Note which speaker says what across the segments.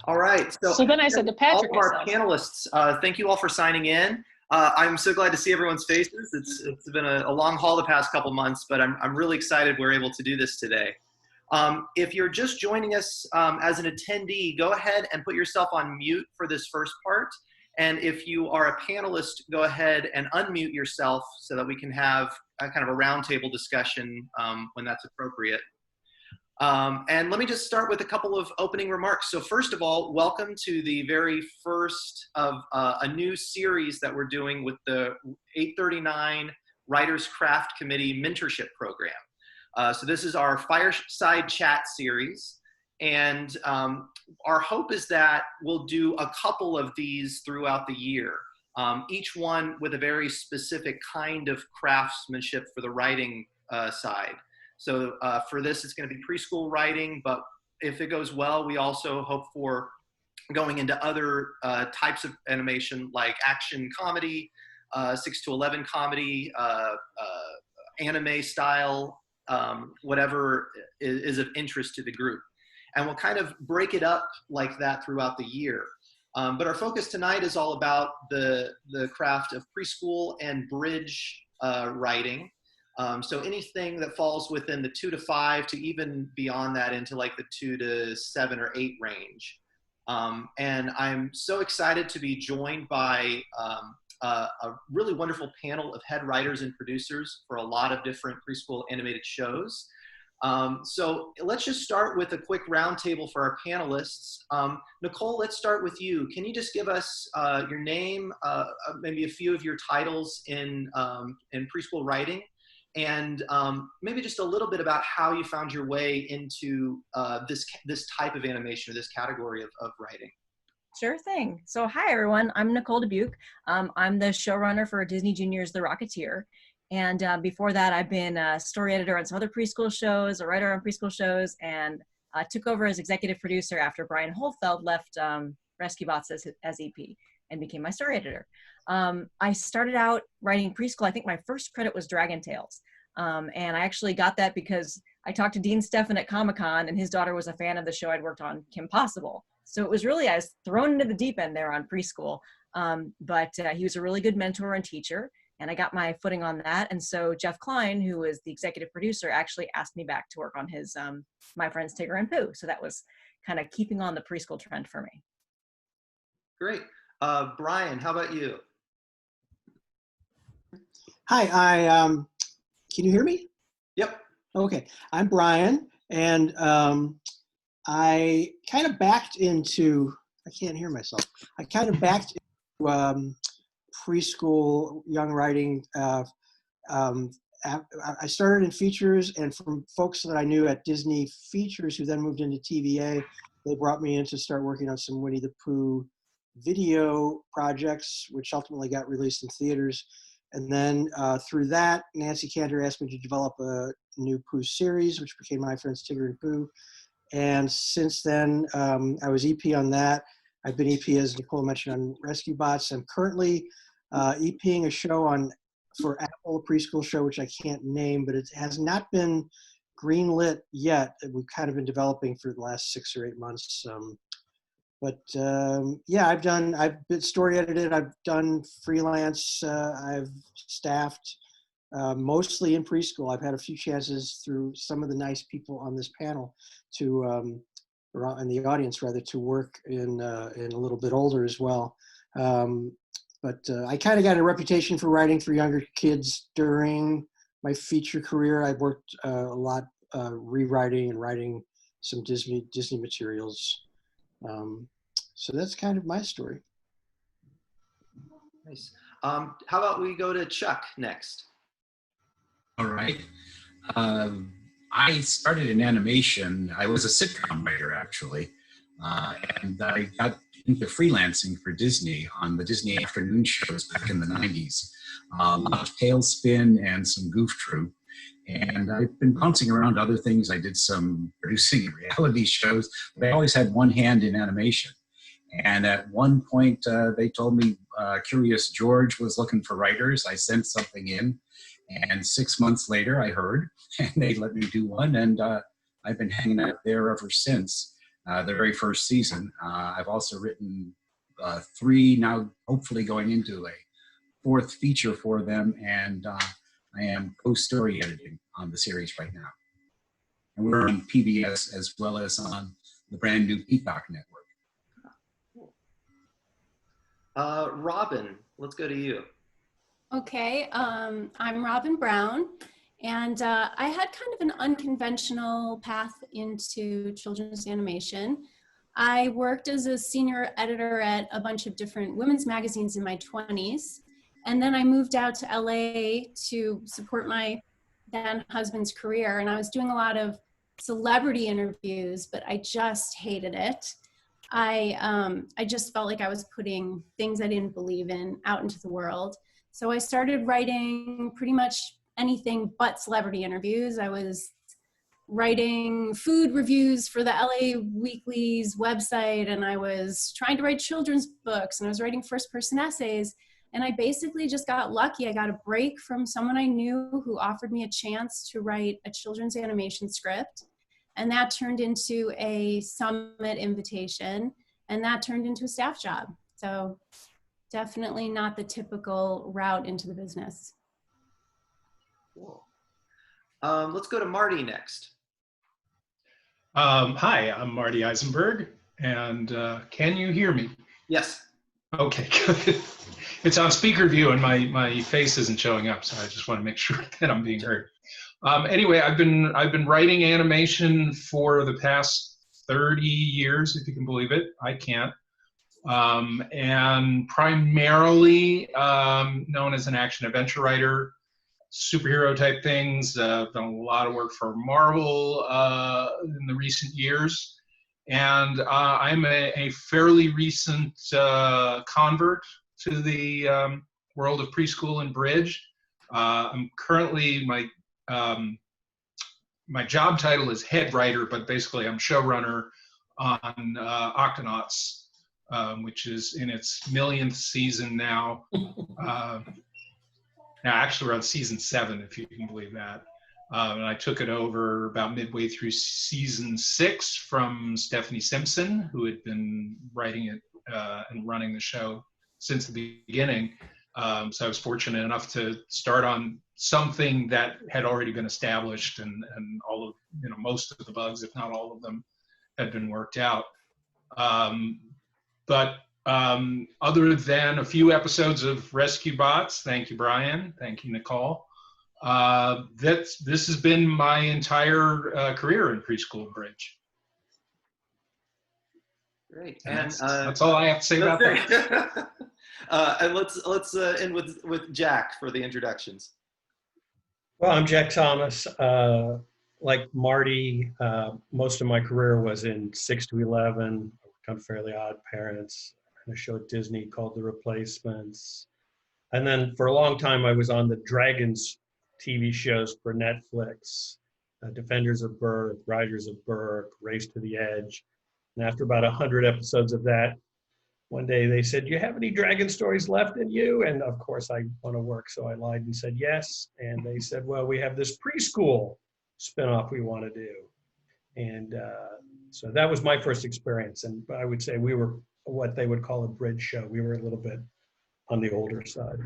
Speaker 1: All right.
Speaker 2: So then I said to
Speaker 1: All
Speaker 2: Patrick,
Speaker 1: of
Speaker 2: I
Speaker 1: our
Speaker 2: said,
Speaker 1: panelists, thank you all for signing in. I'm so glad to see everyone's faces. It's been a long haul the past couple months, but I'm really excited we're able to do this today. If you're just joining us as an attendee, go ahead and put yourself on mute for this first part. And if you are a panelist, go ahead and unmute yourself so that we can have a kind of a roundtable discussion when that's appropriate. And let me just start with a couple of opening remarks. So first of all, welcome to the very first of a new series that we're doing with the 839 Writers Craft Committee Mentorship Program. So this is our Fireside Chat series. And our hope is that we'll do a couple of these throughout the year, each one with a very specific kind of craftsmanship for the writing side. So for this, it's going to be preschool writing, but if it goes well, we also hope for going into other types of animation like action comedy, 6 to 11 comedy, anime style, whatever is of interest to the group. And we'll kind of break it up like that throughout the year. But our focus tonight is all about the craft of preschool and bridge writing. So anything that falls within the 2 to 5 to even beyond that into like the 2 to 7 or 8 range. And I'm so excited to be joined by a really wonderful panel of head writers and producers for a lot of different preschool animated shows. So let's just start with a quick roundtable for our panelists. Nicole, let's start with you. Can you just give us your name, maybe a few of your titles in preschool writing? And maybe just a little bit about how you found your way into this type of animation or this category of writing.
Speaker 3: Sure thing. So hi, everyone. I'm Nicole Dubuc. I'm the showrunner for Disney Junior's The Rocketeer. And before that, I've been a story editor on some other preschool shows, a writer on preschool shows, and took over as executive producer after Brian Holfeld left Rescue Bots as EP and became my story editor. I started out writing preschool. I think my first credit was Dragon Tales. And I actually got that because I talked to Dean Stefan at Comic-Con, and his daughter was a fan of the show I'd worked on, Kim Possible. So it was really, I was thrown into the deep end there on preschool. But he was a really good mentor and teacher, and I got my footing on that. And so Jeff Klein, who was the executive producer, actually asked me back to work on his My Friends Tigger and Pooh. So that was kind of keeping on the preschool trend for me.
Speaker 1: Great. Brian, how about you?
Speaker 4: Hi, can you hear me?
Speaker 1: Yep.
Speaker 4: Okay, I'm Brian, and I kind of backed into, I can't hear myself, I kind of backed into preschool young writing. I started in features, and from folks that I knew at Disney Features who then moved into TVA, they brought me in to start working on some Winnie the Pooh video projects, which ultimately got released in theaters. And then through that, Nancy Cantor asked me to develop a new Pooh series, which became My Friends Tigger and Pooh. And since then, I was EP on that. I've been EP, as Nicole mentioned, on Rescue Bots. I'm currently EPing a show for Apple, a preschool show, which I can't name, but it has not been greenlit yet. We've kind of been developing for the last 6 or 8 months. Yeah, I've been story edited, I've done freelance, I've staffed, mostly in preschool. I've had a few chances through some of the nice people on this panel to, or in the audience rather, to work in a little bit older as well. I kind of got a reputation for writing for younger kids during my feature career. I worked a lot rewriting and writing some Disney materials. So that's kind of my story.
Speaker 1: Nice. How about we go to Chuck next?
Speaker 5: All right. I started in animation. I was a sitcom writer, actually. And I got into freelancing for Disney on the Disney afternoon shows back in the 90s. A lot of Tailspin and some Goof Troop. And I've been bouncing around other things. I did some producing reality shows, but I always had one hand in animation. And at one point, they told me Curious George was looking for writers. I sent something in, and 6 months later, I heard, and they let me do one, and I've been hanging out there ever since. the very first season. I've also written 3, now hopefully going into a 4th feature for them, and I am co-story editing on the series right now. And we're on PBS as well as on the brand new Peacock network.
Speaker 1: Robin, let's go to you.
Speaker 2: Okay, I'm Robin Brown, and I had kind of an unconventional path into children's animation. I worked as a senior editor at a bunch of different women's magazines in my 20s, and then I moved out to LA to support my then husband's career, and I was doing a lot of celebrity interviews, but I just hated it. I just felt like I was putting things I didn't believe in out into the world. So I started writing pretty much anything but celebrity interviews. I was writing food reviews for the LA Weekly's website, and I was trying to write children's books, and I was writing first-person essays. And I basically just got lucky. I got a break from someone I knew who offered me a chance to write a children's animation script. And that turned into a summit invitation, and that turned into a staff job. So definitely not the typical route into the business.
Speaker 1: Cool. Let's go to Marty next.
Speaker 6: Hi, I'm Marty Eisenberg, and can you hear me?
Speaker 1: Yes.
Speaker 6: Okay, good. It's on speaker view, and my face isn't showing up, so I just want to make sure that I'm being heard. Anyway, I've been writing animation for the past 30 years, if you can believe it. I can't. And primarily known as an action adventure writer, superhero type things. Done a lot of work for Marvel in the recent years. And I'm a fairly recent convert to the world of preschool and bridge. I'm currently, my job title is head writer, but basically I'm showrunner on Octonauts, which is in its millionth season now. Now, actually, we're on season 7, if you can believe that. And I took it over about midway through season 6 from Stephanie Simpson, who had been writing it and running the show since the beginning. So I was fortunate enough to start on something that had already been established, and all of, most of the bugs, if not all of them, had been worked out. But other than a few episodes of Rescue Bots, thank you, Brian, thank you, Nicole, this has been my entire career in preschool bridge.
Speaker 1: Great.
Speaker 6: And that's all I have to say about that.
Speaker 1: And let's end with Jack for the introductions.
Speaker 7: Well, I'm Jack Thomas. Like Marty, most of my career was in 6 to 11. I worked on Fairly Odd Parents, and a show at Disney called The Replacements. And then for a long time, I was on the Dragons TV shows for Netflix, Defenders of Berk, Riders of Berk, Race to the Edge. And after about 100 episodes of that, one day they said, "Do you have any dragon stories left in you?" And of course I want to work, so I lied and said yes. And they said, "Well, we have this preschool spinoff we want to do." And so that was my first experience. And I would say we were what they would call a bridge show. We were a little bit on the older side.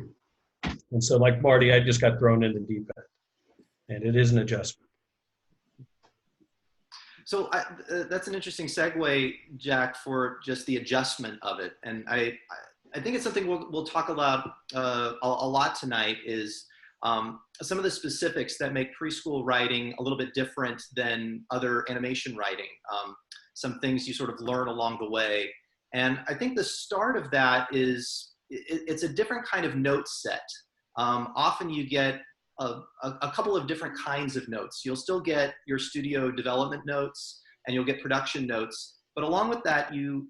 Speaker 7: And so like Marty, I just got thrown in the deep end. And it is an adjustment.
Speaker 1: So that's an interesting segue, Jack, for just the adjustment of it. And I think it's something we'll talk about a lot tonight, is some of the specifics that make preschool writing a little bit different than other animation writing. Some things you sort of learn along the way. And I think the start of that is, it's a different kind of note set. Often you get a couple of different kinds of notes. You'll still get your studio development notes, and you'll get production notes. But along with that, you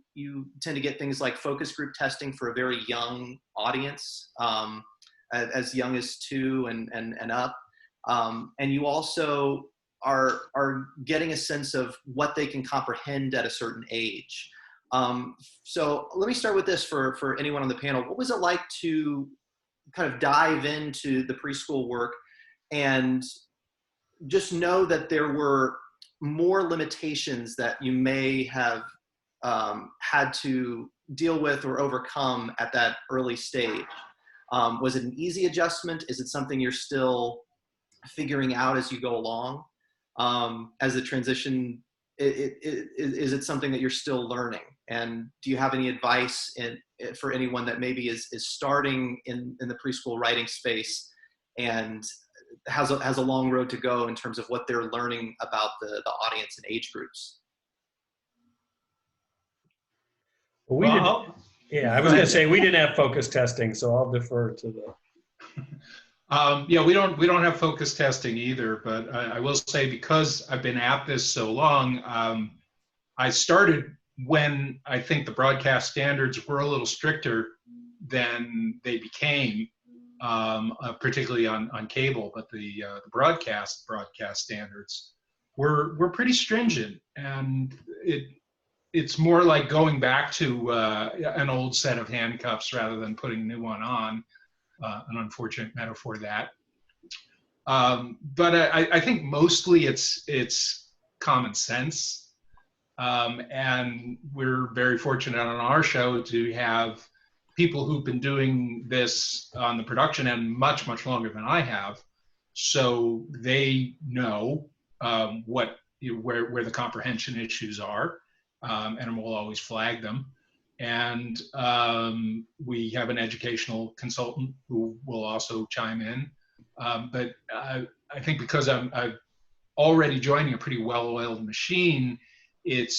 Speaker 1: tend to get things like focus group testing for a very young audience, as young as 2 and up. And you also are getting a sense of what they can comprehend at a certain age. So let me start with this for anyone on the panel. What was it like to kind of dive into the preschool work and just know that there were more limitations that you may have had to deal with or overcome at that early stage? Was it an easy adjustment? Is it something you're still figuring out as you go along? As the transition, is it something that you're still learning? And do you have any advice for anyone that maybe is starting in the preschool writing space and has a long road to go in terms of what they're learning about the audience and age groups?
Speaker 7: Well, yeah, I was going to say we didn't have focus testing, so I'll defer to the.
Speaker 6: Yeah, we don't have focus testing either, but I will say, because I've been at this so long, I started when I think the broadcast standards were a little stricter than they became, particularly on cable, but the broadcast standards were pretty stringent, and it's more like going back to an old set of handcuffs rather than putting a new one on. An unfortunate metaphor, that. But I think mostly it's common sense. And we're very fortunate on our show to have people who've been doing this on the production end much, much longer than I have. So they know where the comprehension issues are, and we'll always flag them. And we have an educational consultant who will also chime in. But I think because I'm already joining a pretty well-oiled machine, it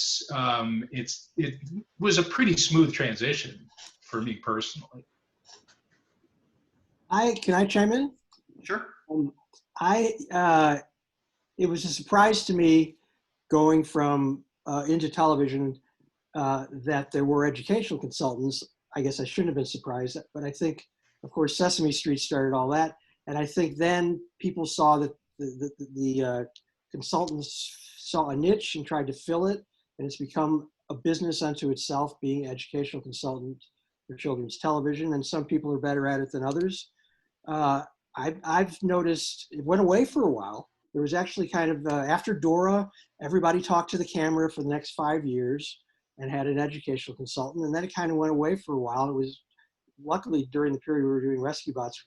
Speaker 6: was a pretty smooth transition for me personally.
Speaker 4: Can I chime in?
Speaker 1: Sure.
Speaker 4: It was a surprise to me going from into television that there were educational consultants. I guess I shouldn't have been surprised, but I think, of course, Sesame Street started all that. And I think then people saw that the consultants saw a niche and tried to fill it. And it's become a business unto itself, being an educational consultant for children's television. And some people are better at it than others. I've noticed it went away for a while. There was actually kind of, after Dora, everybody talked to the camera for the next 5 years and had an educational consultant. And then it kind of went away for a while. It was, luckily, during the period we were doing Rescue Bots,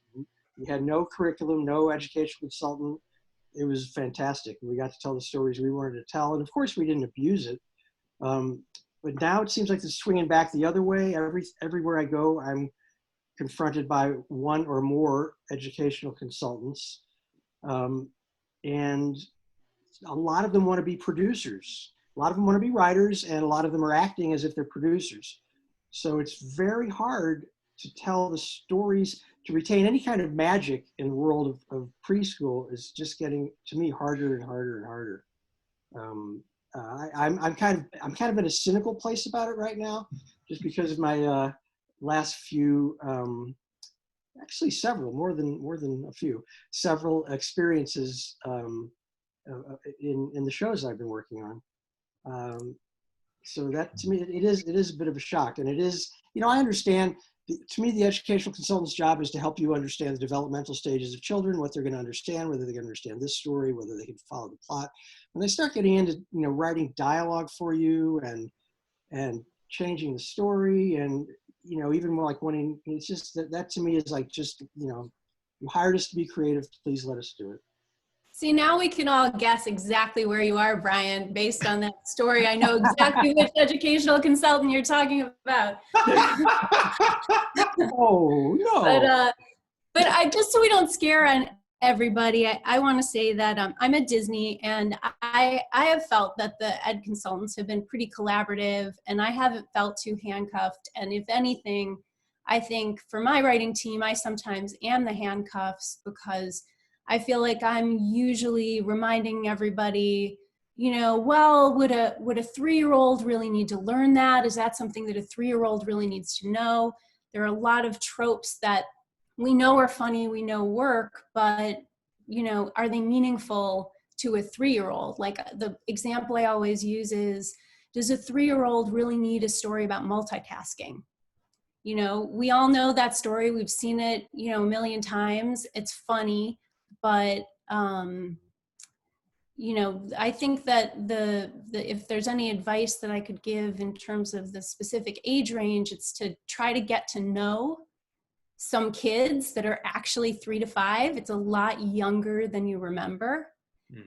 Speaker 4: we had no curriculum, no educational consultant. It was fantastic. We got to tell the stories we wanted to tell. And of course, we didn't abuse it. But now it seems like it's swinging back the other way. Everywhere I go, I'm confronted by one or more educational consultants. And a lot of them want to be producers. A lot of them want to be writers, and a lot of them are acting as if they're producers. So it's very hard to tell the stories, to retain any kind of magic in the world of preschool is just getting, to me, harder and harder and harder. I'm kind of in a cynical place about it right now, just because of my last few, actually several, more than a few, several experiences in the shows I've been working on. So that, to me, it is a bit of a shock, and it is, I understand. To me, the educational consultant's job is to help you understand the developmental stages of children, what they're going to understand, whether they're going to understand this story, whether they can follow the plot. When they start getting into, writing dialogue for you and changing the story, and, even more like wanting, it's just that to me is like, just, you hired us to be creative, please let us do it.
Speaker 2: See, now we can all guess exactly where you are, Brian, based on that story. I know exactly which educational consultant you're talking about.
Speaker 4: Oh, no.
Speaker 2: But just so we don't scare on everybody, I want to say that I'm at Disney, and I have felt that the ed consultants have been pretty collaborative, and I haven't felt too handcuffed. And if anything, I think for my writing team, I sometimes am the handcuffs, because I feel like I'm usually reminding everybody, well, would a 3-year-old really need to learn that? Is that something that a 3-year-old really needs to know? There are a lot of tropes that we know are funny, we know work, but, are they meaningful to a 3-year-old? Like, the example I always use is, does a 3-year-old really need a story about multitasking? We all know that story. We've seen it, a million times. It's funny. But I think that the if there's any advice that I could give in terms of the specific age range, it's to try to get to know some kids that are actually 3 to 5. It's a lot younger than you remember.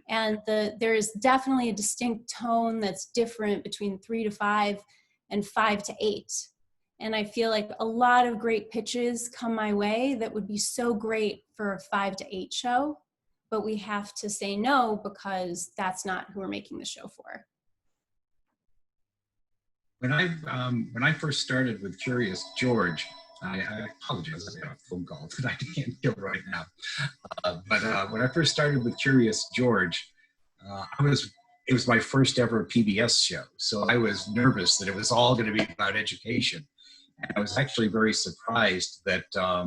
Speaker 2: And there is definitely a distinct tone that's different between 3 to 5 and 5 to 8. And I feel like a lot of great pitches come my way that would be so great for a 5 to 8 show, but we have to say no because that's not who we're making the show for.
Speaker 5: When I first started with Curious George, I apologize, I got a phone call that I can't get right now. But when I first started with Curious George, it was my first ever PBS show. So I was nervous that it was all going to be about education. And I was actually very surprised that let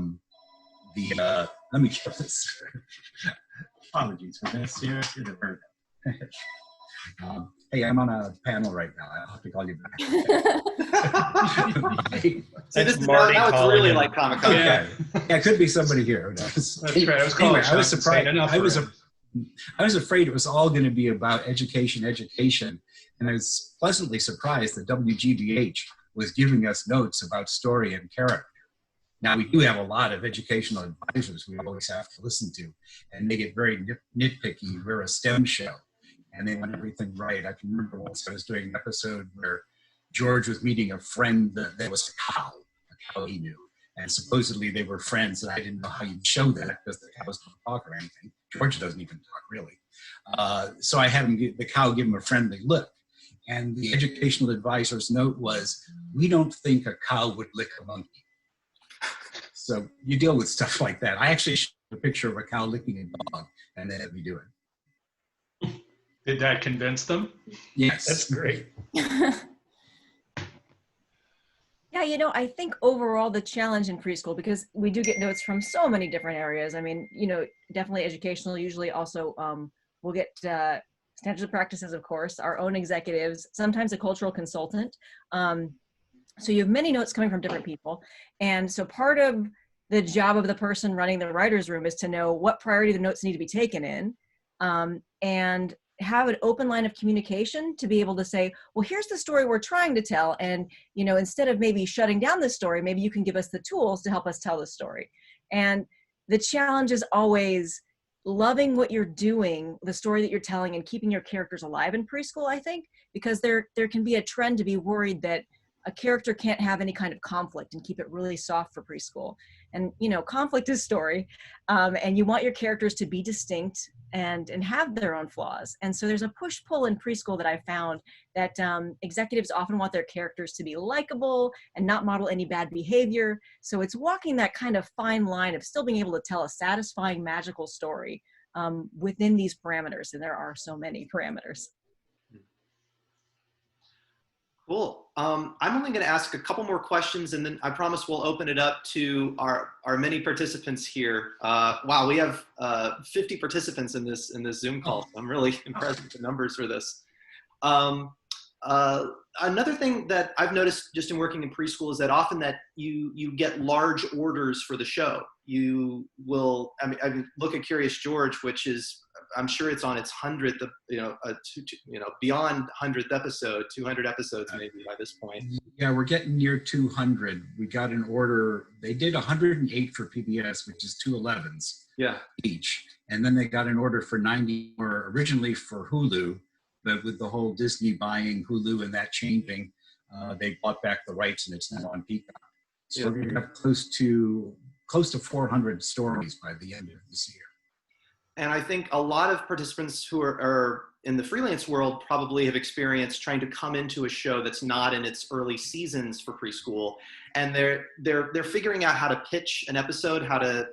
Speaker 5: me get this. Apologies for this here. Hey, I'm on a panel right now. I'll have to call you back.
Speaker 1: So this is now it's really like Comic-Con.
Speaker 5: Yeah, it could be somebody here. Who knows?
Speaker 6: That's right.
Speaker 5: Anyway, I was surprised. I was afraid it was all going to be about education, and I was pleasantly surprised that WGBH was giving us notes about story and character. Now, we do have a lot of educational advisors we always have to listen to, and they get very nitpicky. We're a STEM show, and they want everything right. I can remember once I was doing an episode where George was meeting a friend that was a cow he knew. And supposedly they were friends, and I didn't know how you'd show that because the cows don't talk or anything. George doesn't even talk, really. So I had the cow give him a friendly look. And the educational advisor's note was, we don't think a cow would lick a monkey. So you deal with stuff like that. I actually showed a picture of a cow licking a dog, and they had me do it.
Speaker 6: Did that convince them?
Speaker 5: Yes.
Speaker 7: That's great.
Speaker 3: Yeah, I think overall the challenge in preschool, because we do get notes from so many different areas. I mean, definitely educational. Usually also we'll get standards of practices, of course, our own executives, sometimes a cultural consultant. So you have many notes coming from different people. And so part of the job of the person running the writer's room is to know what priority the notes need to be taken in, and have an open line of communication to be able to say, well, here's the story we're trying to tell. And, instead of maybe shutting down this story, maybe you can give us the tools to help us tell the story. And the challenge is always loving what you're doing, the story that you're telling, and keeping your characters alive in preschool, I think, because there can be a trend to be worried that a character can't have any kind of conflict and keep it really soft for preschool. And, conflict is story. And you want your characters to be distinct and have their own flaws. And so there's a push-pull in preschool that I found that executives often want their characters to be likable and not model any bad behavior. So it's walking that kind of fine line of still being able to tell a satisfying, magical story within these parameters. And there are so many parameters.
Speaker 1: Cool. I'm only going to ask a couple more questions, and then I promise we'll open it up to our many participants here. Wow, we have 50 participants in this Zoom call. So I'm really impressed with the numbers for this. Another thing that I've noticed just in working in preschool is that often that you get large orders for the show. You will, I look at Curious George, which is, I'm sure it's on its 100th, beyond 100th episode, 200 episodes maybe by this point.
Speaker 5: Yeah, we're getting near 200. We got an order. They did 108 for PBS, which is 211s each. And then they got an order for 90 more originally for Hulu, but with the whole Disney buying Hulu and that changing, they bought back the rights and it's now on Peacock. So we're going to have close to 400 stories by the end of this year.
Speaker 1: And I think a lot of participants who are in the freelance world probably have experienced trying to come into a show that's not in its early seasons for preschool, and they're figuring out how to pitch an episode, how to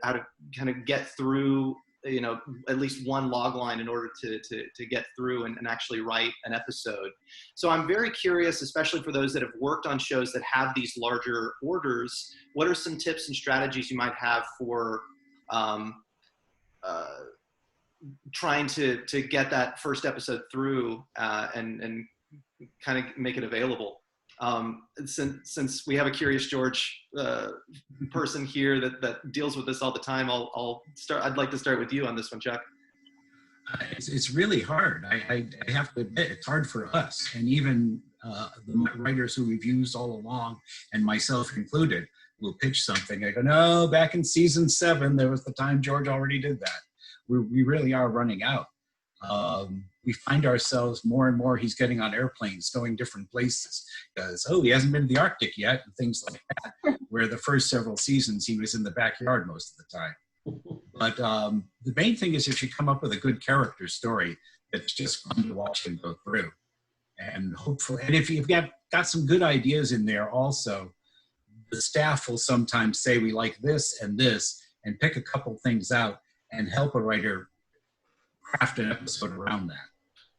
Speaker 1: kind of get through at least one log line in order to get through and actually write an episode. So I'm very curious, especially for those that have worked on shows that have these larger orders, what are some tips and strategies you might have for trying to get that first episode through and kind of make it available. Since we have a Curious George person here that deals with this all the time, I'd like to start with you on this one, Chuck.
Speaker 5: It's really hard. I have to admit, it's hard for us. And even the writers who we've used all along, and myself included, will pitch something. I go, no, back in season 7, there was the time George already did that. We really are running out. We find ourselves more and more, he's getting on airplanes, going different places because, oh, he hasn't been to the Arctic yet, and things like that, where the first several seasons he was in the backyard most of the time. But the main thing is if you come up with a good character story, it's just fun to watch and go through. And hopefully, and if you've got some good ideas in there also, the staff will sometimes say, we like this, and pick a couple things out and help a writer craft an episode around that.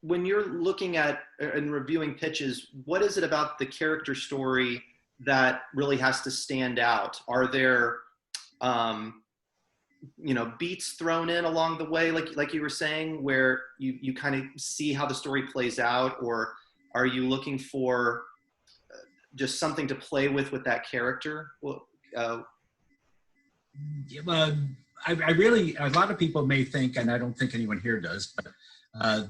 Speaker 1: When you're looking at and reviewing pitches, what is it about the character story that really has to stand out? Are there, beats thrown in along the way, like you were saying, where you kind of see how the story plays out, or are you looking for just something to play with that character? Well,
Speaker 5: I really, a lot of people may think, and I don't think anyone here does, but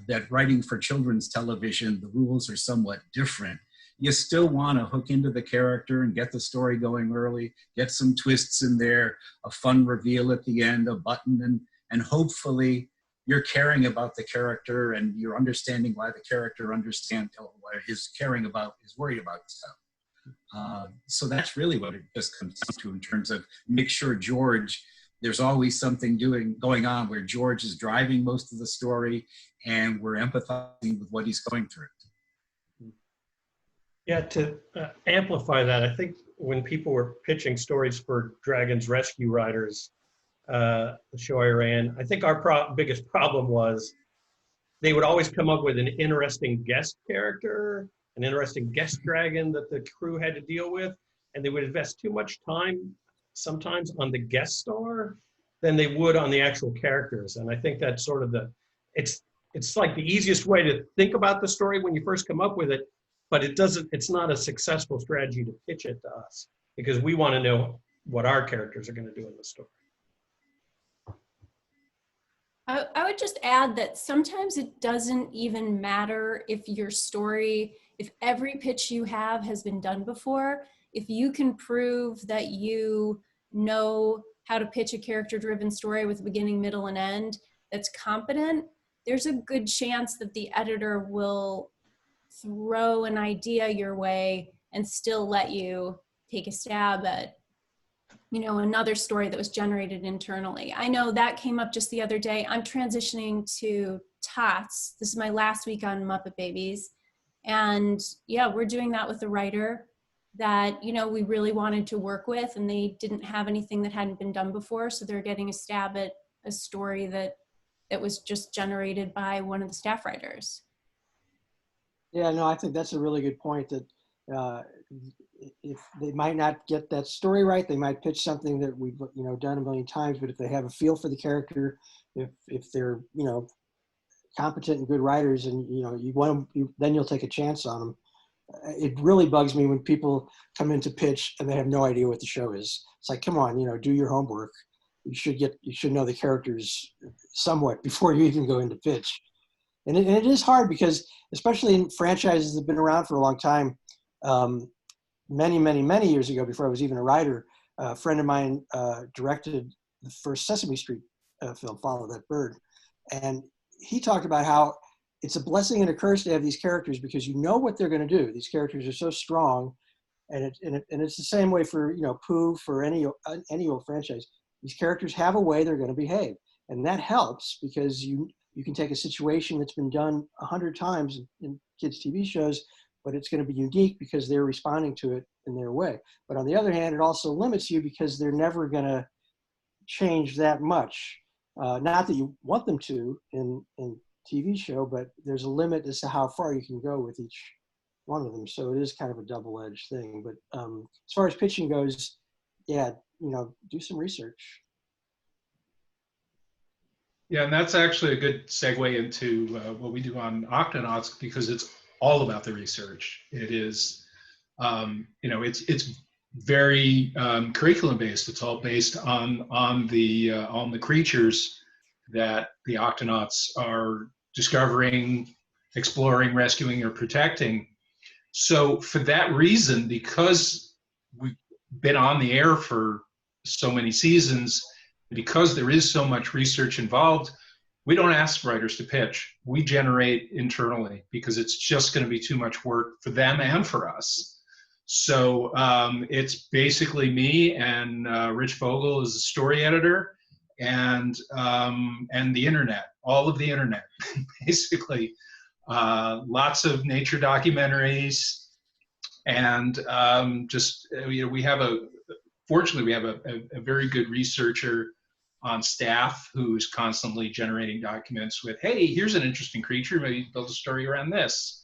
Speaker 5: that writing for children's television, the rules are somewhat different. You still want to hook into the character and get the story going early, get some twists in there, a fun reveal at the end, a button, and hopefully you're caring about the character and you're understanding why the character is worried about stuff. So that's really what it just comes down to in terms of make sure George, there's always something going on where George is driving most of the story and we're empathizing with what he's going through.
Speaker 7: Yeah, to amplify that, I think when people were pitching stories for Dragon's Rescue Riders, the show I ran, I think our biggest problem was they would always come up with an interesting guest character, an interesting guest dragon that the crew had to deal with, and they would invest too much time sometimes on the guest star than they would on the actual characters. And I think that's sort of it's like the easiest way to think about the story when you first come up with it, but it's not a successful strategy to pitch it to us because we want to know what our characters are going to do in the story.
Speaker 2: I would just add that sometimes it doesn't even matter if your story, if every pitch you have has been done before. If you can prove that you know how to pitch a character-driven story with a beginning, middle, and end that's competent, there's a good chance that the editor will throw an idea your way and still let you take a stab at, another story that was generated internally. I know that came up just the other day. I'm transitioning to Tots. This is my last week on Muppet Babies. And yeah, we're doing that with a writer that, we really wanted to work with, and they didn't have anything that hadn't been done before. So they're getting a stab at a story that was just generated by one of the staff writers.
Speaker 4: Yeah, no, I think that's a really good point that if they might not get that story right, they might pitch something that we've done a million times, but if they have a feel for the character, if they're competent and good writers, and you want them, then you'll take a chance on them. It really bugs me when people come in to pitch and they have no idea what the show is. It's like, come on, do your homework. You should know the characters somewhat before you even go into pitch. And it is hard because, especially in franchises that have been around for a long time, many, many, many years ago, before I was even a writer, a friend of mine directed the first Sesame Street film, Follow That Bird. And he talked about how it's a blessing and a curse to have these characters because you know what they're going to do. These characters are so strong. And it's the same way for, Pooh, for any old franchise. These characters have a way they're going to behave. And that helps because you can take a situation that's been done 100 times in kids' TV shows, but it's going to be unique because they're responding to it in their way. But on the other hand, it also limits you because they're never going to change that much. Not that you want them to in TV show, but there's a limit as to how far you can go with each one of them. So it is kind of a double-edged thing. But as far as pitching goes, yeah, do some research.
Speaker 6: Yeah, and that's actually a good segue into what we do on Octonauts because it's all about the research. It is, it's very curriculum based. It's all based on the creatures that the Octonauts are discovering, exploring, rescuing, or protecting. So for that reason, because we've been on the air for so many seasons, because there is so much research involved, we don't ask writers to pitch. We generate internally because it's just going to be too much work for them and for us. So it's basically me and Rich Vogel is the story editor, and the internet, all of the internet, basically. Lots of nature documentaries, and we have fortunately we have a very good researcher on staff who's constantly generating documents with, hey, here's an interesting creature, maybe build a story around this.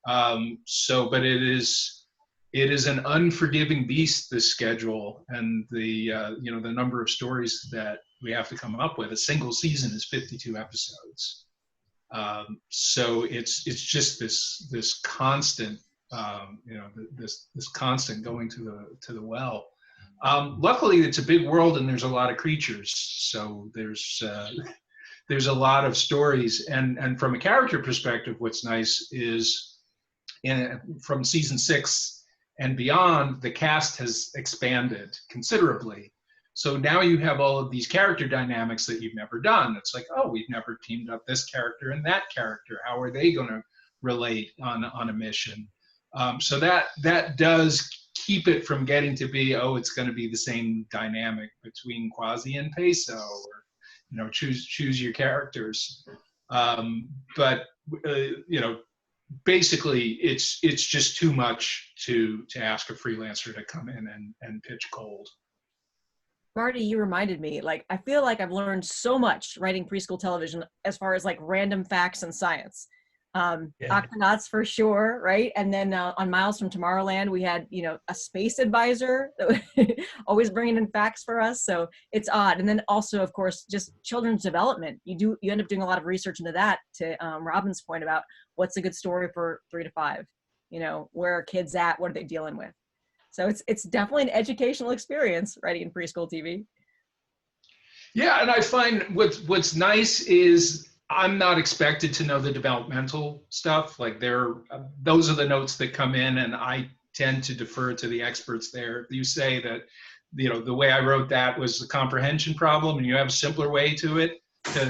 Speaker 6: But it is an unforgiving beast, this schedule, and the number of stories that we have to come up with. A single season is 52 episodes. So it's just this constant, this constant going to the well. Luckily, it's a big world and there's a lot of creatures, so there's a lot of stories. And from a character perspective, what's nice is from season 6 and beyond, the cast has expanded considerably. So now you have all of these character dynamics that you've never done. It's like, oh, we've never teamed up this character and that character. How are they going to relate on a mission? So that does keep it from getting to be, oh, it's going to be the same dynamic between Quasi and Peso, or choose your characters. Basically, it's just too much to ask a freelancer to come in and pitch cold.
Speaker 3: Marty, you reminded me, I feel like I've learned so much writing preschool television as far as random facts and science. Octonauts for sure, right? And then on Miles from Tomorrowland, we had, a space advisor that always bringing in facts for us. So it's odd. And then also, of course, just children's development. You end up doing a lot of research into that, to Robin's point about what's a good story for 3 to 5, where are kids at? What are they dealing with? So it's definitely an educational experience writing in preschool TV.
Speaker 6: Yeah, and I find what's nice is I'm not expected to know the developmental stuff. Those are the notes that come in, and I tend to defer to the experts there. You say that, the way I wrote that was a comprehension problem, and you have a simpler way to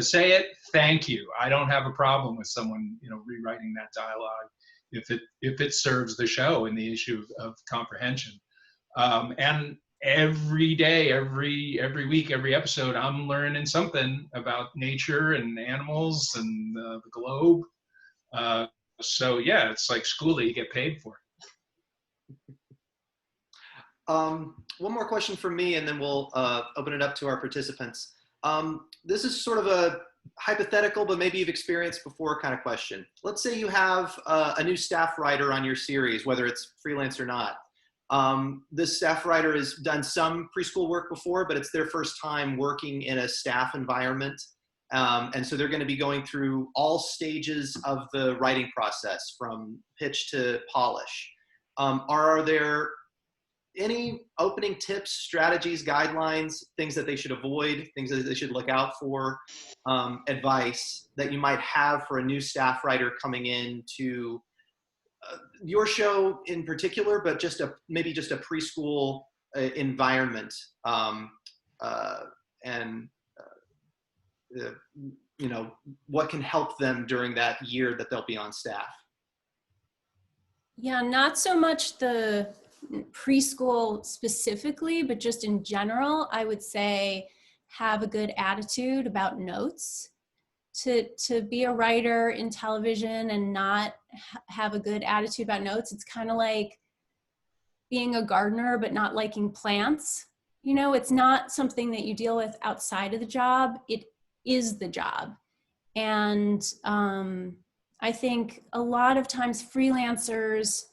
Speaker 6: say it. Thank you. I don't have a problem with someone, rewriting that dialogue if it serves the show and the issue of comprehension. And every day, every week, every episode, I'm learning something about nature and animals and the globe. So yeah, it's like school that you get paid for.
Speaker 1: One more question from me, and then we'll open it up to our participants. This is sort of a hypothetical, but maybe you've experienced before kind of question. Let's say you have a new staff writer on your series, whether it's freelance or not. This staff writer has done some preschool work before, but it's their first time working in a staff environment. And so they're going to be going through all stages of the writing process, from pitch to polish. Are there any opening tips, strategies, guidelines, things that they should avoid, things that they should look out for, advice that you might have for a new staff writer coming into your show in particular, but maybe just a preschool environment, what can help them during that year that they'll be on staff?
Speaker 2: Yeah, not so much the preschool specifically, but just in general, I would say have a good attitude about notes. To be a writer in television and not have a good attitude about notes, it's kind of like being a gardener but not liking plants. It's not something that you deal with outside of the job. It is the job. And I think a lot of times freelancers,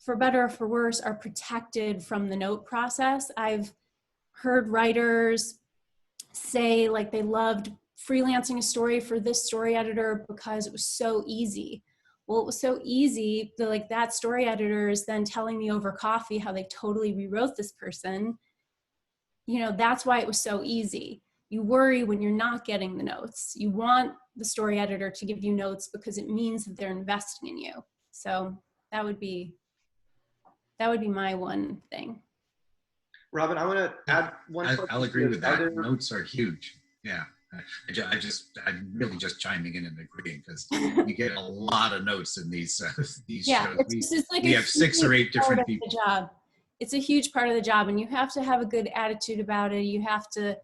Speaker 2: for better or for worse, are protected from the note process. I've heard writers say they loved freelancing a story for this story editor because it was so easy. Well, it was so easy that that story editor is then telling me over coffee how they totally rewrote this person. That's why it was so easy. you worry when you're not getting the notes. You want the story editor to give you notes because it means that they're investing in you. So that would be my one thing.
Speaker 1: Robin, I want to add one.
Speaker 5: I'll agree with that. Notes are huge. Yeah. I'm really just chiming in and agreeing because you get a lot of notes in these shows.
Speaker 2: It's like
Speaker 5: we have 6 or 8 different people.
Speaker 2: It's a huge part of the job, and you have to have a good attitude about it. You have to,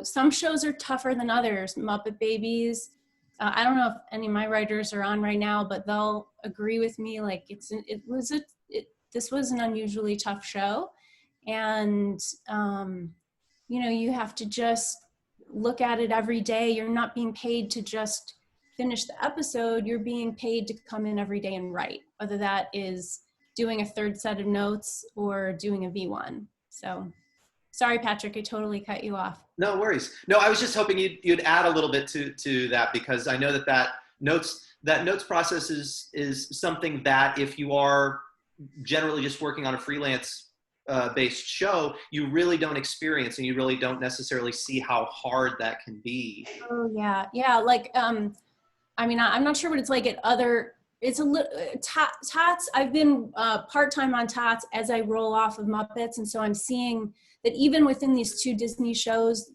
Speaker 2: some shows are tougher than others. Muppet Babies. I don't know if any of my writers are on right now, but they'll agree with me. Like this was an unusually tough show, and you have to just look at it every day. You're not being paid to just finish the episode. You're being paid to come in every day and write, whether that is doing a 3rd set of notes or doing a V1. So sorry, Patrick, I totally cut you off.
Speaker 1: No worries. No, I was just hoping you'd add a little bit to that, because I know that notes process is something that if you are generally just working on a freelance based show, you really don't experience, and you really don't necessarily see how hard that can be.
Speaker 2: Oh yeah. Like, I'm not sure what it's like at other. It's a little Tots. I've been part-time on Tots as I roll off of Muppets, and so I'm seeing that even within these 2 Disney shows,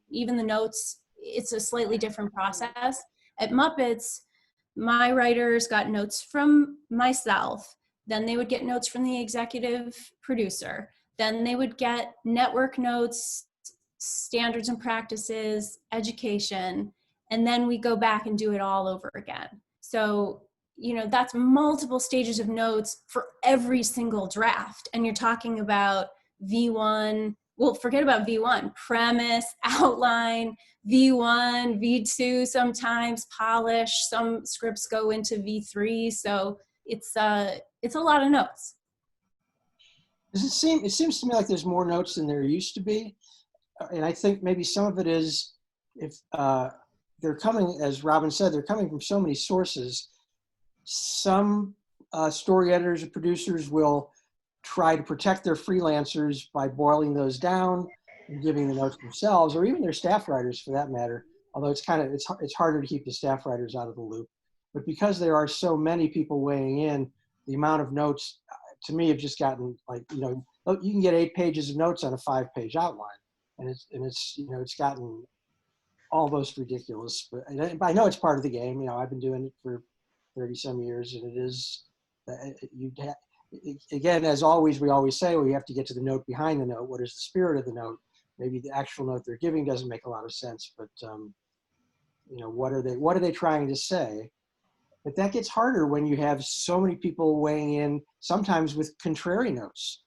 Speaker 2: even the notes, it's a slightly different process. At Muppets, my writers got notes from myself. Then they would get notes from the executive producer. Then they would get network notes, standards and practices, education, and then we go back and do it all over again. So, that's multiple stages of notes for every single draft. And you're talking about V1, well, forget about V1, premise, outline, V1, V2, sometimes polish, some scripts go into V3. So it's a lot of notes.
Speaker 4: It seems to me like there's more notes than there used to be. And I think maybe some of it is if they're coming, as Robin said, they're coming from so many sources. Some story editors or producers will try to protect their freelancers by boiling those down and giving the notes themselves, or even their staff writers for that matter. Although it's harder to keep the staff writers out of the loop. But because there are so many people weighing in, the amount of notes to me have just gotten you can get 8 pages of notes on a 5-page outline, and it's gotten almost ridiculous. But I know it's part of the game. I've been doing it for 30 some years, and it is again, as always, we always say, well, you have to get to the note behind the note. What is the spirit of the note? Maybe the actual note they're giving doesn't make a lot of sense, but what are they trying to say? But that gets harder when you have so many people weighing in, sometimes with contrary notes,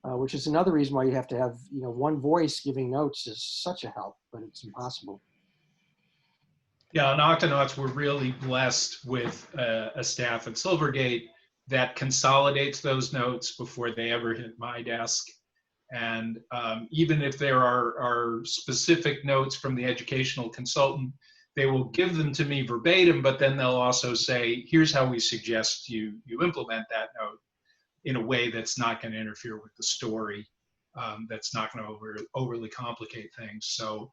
Speaker 4: which is another reason why you have to have one voice giving notes is such a help, but it's impossible.
Speaker 6: Yeah, on Octonauts, we're really blessed with a staff at Silvergate that consolidates those notes before they ever hit my desk. And even if there are specific notes from the educational consultant, they will give them to me verbatim, but then they'll also say, here's how we suggest you implement that note in a way that's not going to interfere with the story, that's not going to overly complicate things. So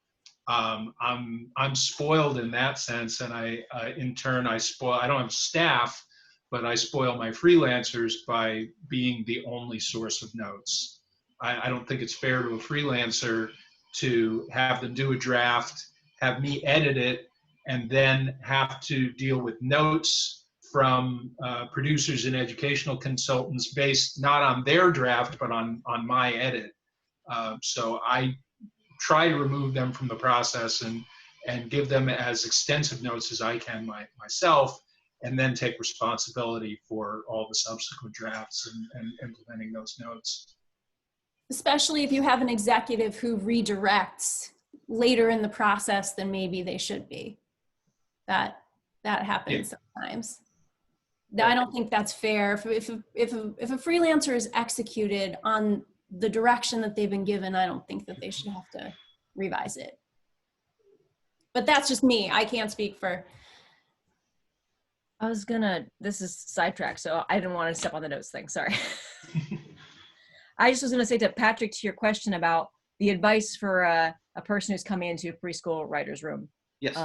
Speaker 6: I'm spoiled in that sense, and in turn I don't have staff, but I spoil my freelancers by being the only source of notes. I don't think it's fair to a freelancer to have them do a draft, have me edit it, and then have to deal with notes from producers and educational consultants based not on their draft, but on my edit. So I try to remove them from the process and give them as extensive notes as I can myself, and then take responsibility for all the subsequent drafts and implementing those notes.
Speaker 2: Especially if you have an executive who redirects later in the process than maybe they should be. That happens sometimes. I don't think that's fair. If a freelancer is executed on the direction that they've been given, I don't think that they should have to revise it. But that's just me. I can't speak for.
Speaker 3: This is sidetrack, so I didn't want to step on the notes thing, sorry. I just was gonna say to Patrick, to your question about the advice for a person who's coming into a preschool writer's room.
Speaker 1: Yes.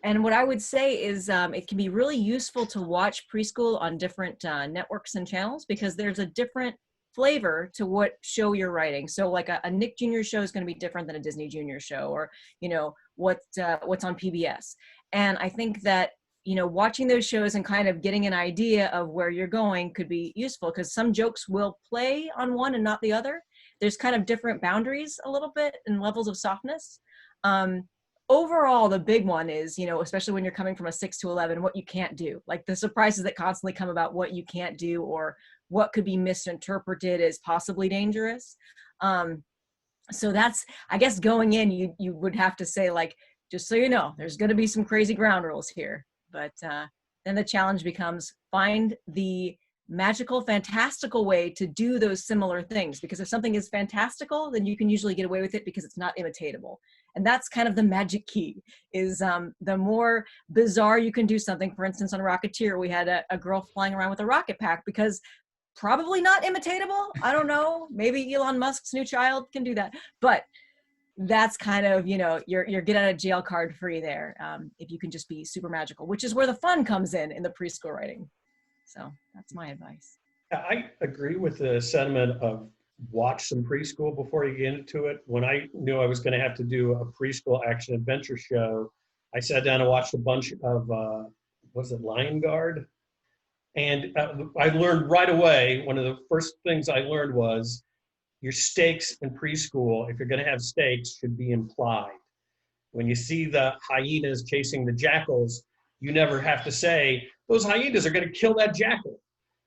Speaker 3: And what I would say is it can be really useful to watch preschool on different networks and channels, because there's a different flavor to what show you're writing. So like a Nick Jr. show is going to be different than a Disney Junior show, or, you know, what's on PBS. And I think that, you know, watching those shows and kind of getting an idea of where you're going could be useful, because some jokes will play on one and not the other. There's kind of different boundaries a little bit and levels of softness. Overall, the big one is, you know, especially when you're coming from a 6 to 11, what you can't do, like the surprises that constantly come about what you can't do, or what could be misinterpreted as possibly dangerous. So that's, I guess, going in, you would have to say, like, just so you know, there's going to be some crazy ground rules here. But then the challenge becomes find the magical, fantastical way to do those similar things. Because if something is fantastical, then you can usually get away with it because it's not imitatable. And that's kind of the magic key, is the more bizarre you can do something. For instance, on Rocketeer, we had a girl flying around with a rocket pack, because probably not imitatable. I don't know. Maybe Elon Musk's new child can do that. But that's kind of, you know, you're get out of jail card free there, if you can just be super magical, which is where the fun comes in the preschool writing. So that's my advice.
Speaker 7: I agree with the sentiment of watch some preschool before you get into it. When I knew I was going to have to do a preschool action adventure show, I sat down and watched a bunch of, was it Lion Guard? And I learned right away, one of the first things I learned was your stakes in preschool, if you're going to have stakes, should be implied. When you see the hyenas chasing the jackals, you never have to say, those hyenas are going to kill that jackal.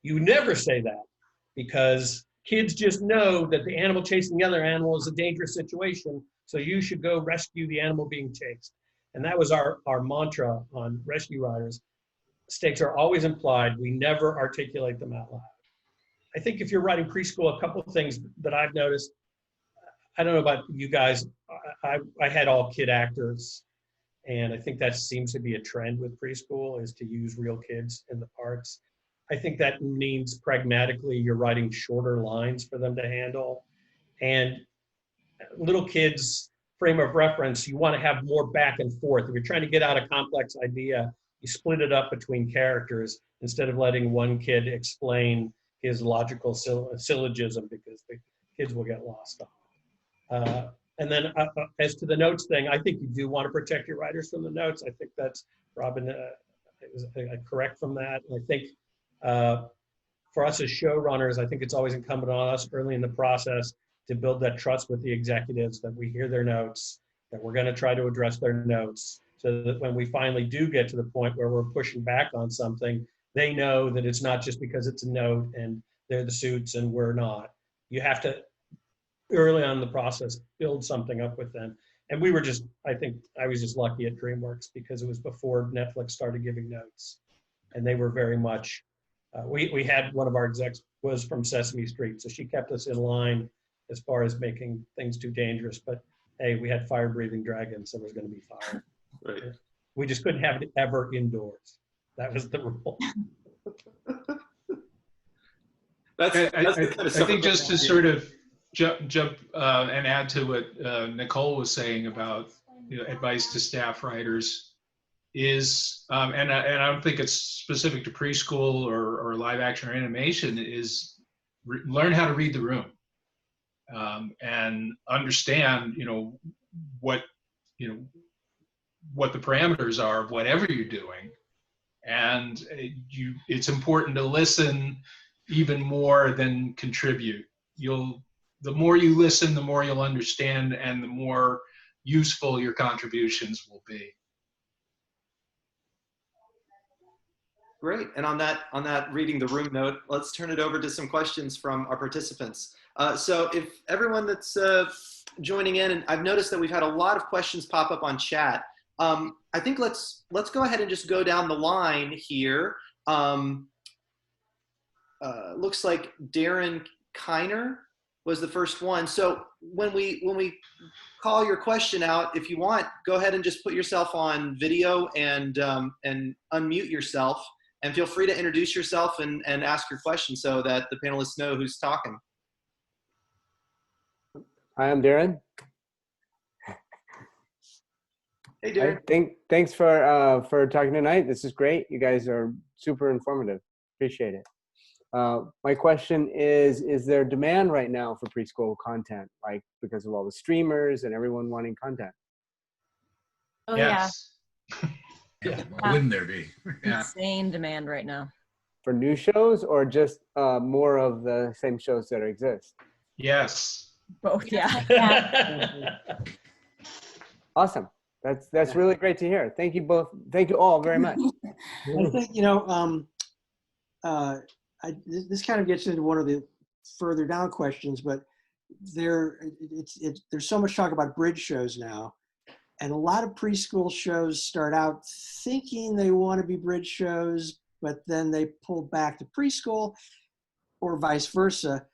Speaker 7: You never say that, because kids just know that the animal chasing the other animal is a dangerous situation, so you should go rescue the animal being chased. And that was our mantra on Rescue Riders. Stakes are always implied. We never articulate them out loud. I think if you're writing preschool, a couple of things that I've noticed, I don't know about you guys, I had all kid actors, and I think that seems to be a trend with preschool, is to use real kids in the parts. I think that means pragmatically you're writing shorter lines for them to handle. And little kids' frame of reference, you want to have more back and forth. If you're trying to get out a complex idea, you split it up between characters instead of letting one kid explain his logical syllogism, because the kids will get lost on it. And then as to the notes thing, I think you do want to protect your writers from the notes. I think that's, Robin, is correct from that. And I think for us as showrunners, I think it's always incumbent on us early in the process to build that trust with the executives, that we hear their notes, that we're going to try to address their notes, so that when we finally do get to the point where we're pushing back on something, they know that it's not just because it's a note and they're the suits and we're not. You have to, early on in the process, build something up with them. And we were just, I think I was just lucky at DreamWorks, because it was before Netflix started giving notes. And they were very much, we had one of our execs was from Sesame Street, so she kept us in line as far as making things too dangerous. But hey, we had fire-breathing dragons, so there was going to be fire.
Speaker 1: Right.
Speaker 7: We just couldn't have it ever indoors. That was the rule.
Speaker 6: I think just to sort of jump and add to what Nicole was saying about, you know, advice to staff writers is, and I don't think it's specific to preschool or live action or animation, is learn how to read the room, and understand, what the parameters are of whatever you're doing. And it's important to listen even more than contribute. The more you listen, the more you'll understand, and the more useful your contributions will be.
Speaker 1: Great. And on that reading the room note, let's turn it over to some questions from our participants. So if everyone that's joining in, and I've noticed that we've had a lot of questions pop up on chat. I think let's go ahead and just go down the line here. Looks like Darren Kiner was the first one. So when we call your question out, if you want, go ahead and just put yourself on video and unmute yourself, and feel free to introduce yourself and ask your question so that the panelists know who's talking.
Speaker 8: Hi, I'm Darren.
Speaker 1: Hey, Darren.
Speaker 8: Thanks for talking tonight. This is great. You guys are super informative. Appreciate it. My question is there demand right now for preschool content, like because of all the streamers and everyone wanting content?
Speaker 2: Oh
Speaker 6: Yes.
Speaker 5: Yeah, why wouldn't there be? Yeah.
Speaker 3: Insane demand right now.
Speaker 8: For new shows or just more of the same shows that exist?
Speaker 6: Yes.
Speaker 3: Both, yeah.
Speaker 8: Awesome. That's really great to hear. Thank you both. Thank you all very much.
Speaker 4: I think, this kind of gets into one of the further down questions, but there's so much talk about bridge shows now, and a lot of preschool shows start out thinking they want to be bridge shows, but then they pull back to preschool, or vice versa.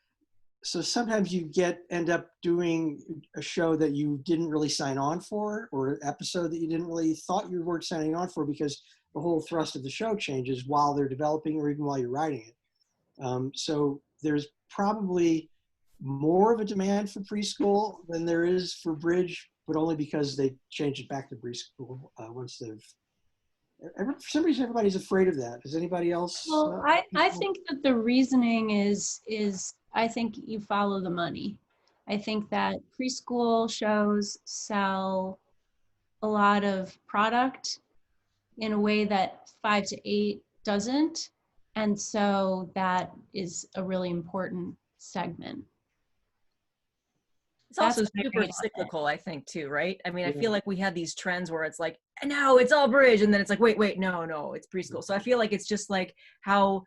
Speaker 4: So sometimes you end up doing a show that you didn't really sign on for, or an episode that you didn't really thought you weren't signing on for, because the whole thrust of the show changes while they're developing or even while you're writing it. So there's probably more of a demand for preschool than there is for bridge, but only because they changed it back to preschool once they've. For some reason, everybody's afraid of that. Does anybody else?
Speaker 2: Well, I think that the reasoning is I think you follow the money. I think that preschool shows sell a lot of product in a way that 5 to 8 doesn't. And so that is a really important segment.
Speaker 3: It's also
Speaker 2: That's
Speaker 3: super cyclical, I think, too, right? I mean, I feel like we had these trends where it's like, no, it's all bridge. And then it's like, wait, no, it's preschool. So I feel like it's just like how,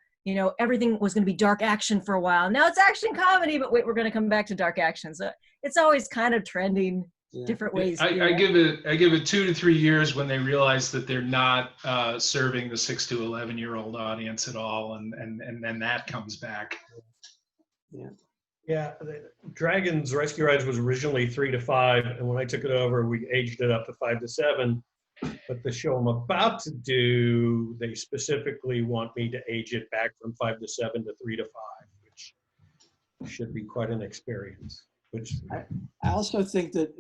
Speaker 3: everything was going to be dark action for a while. Now it's action comedy, but wait, we're going to come back to dark action. So it's always kind of trending different ways.
Speaker 6: I give it 2 to 3 years when they realize that they're not serving the 6 to 11-year-old audience at all, and then that comes back.
Speaker 7: Yeah, Dragon's Rescue Ride was originally 3 to 5, and when I took it over, we aged it up to 5 to 7. But the show I'm about to do, they specifically want me to age it back from 5 to 7 to 3 to 5, which should be quite an experience. Which
Speaker 4: I also think that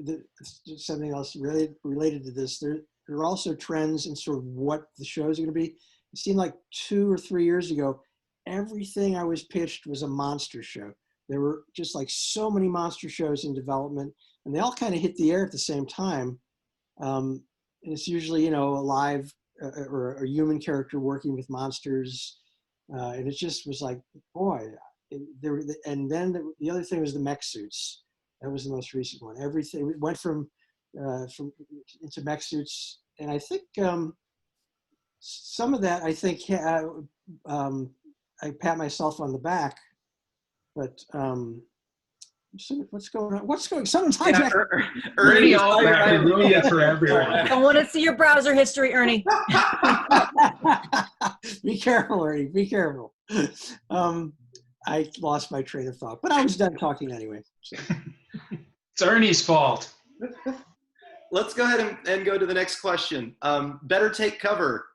Speaker 4: something else really related to this, there are also trends in sort of what the shows are going to be. It seemed like 2 or 3 years ago, everything I was pitched was a monster show. There were just like so many monster shows in development, and they all kind of hit the air at the same time. And it's usually, a live or a human character working with monsters. And it just was like, boy, and then the other thing was the mech suits. That was the most recent one. Everything went from into mech suits. And I think some of that, I think I pat myself on the back, but what's going on? Someone's hijacking.
Speaker 1: Ernie,
Speaker 6: ruined it for everyone.
Speaker 3: I want to see your browser history, Ernie.
Speaker 4: Be careful, Ernie. Be careful. I lost my train of thought, but I was done talking anyway. So.
Speaker 6: It's Ernie's fault.
Speaker 1: Let's go ahead and go to the next question. Better take cover.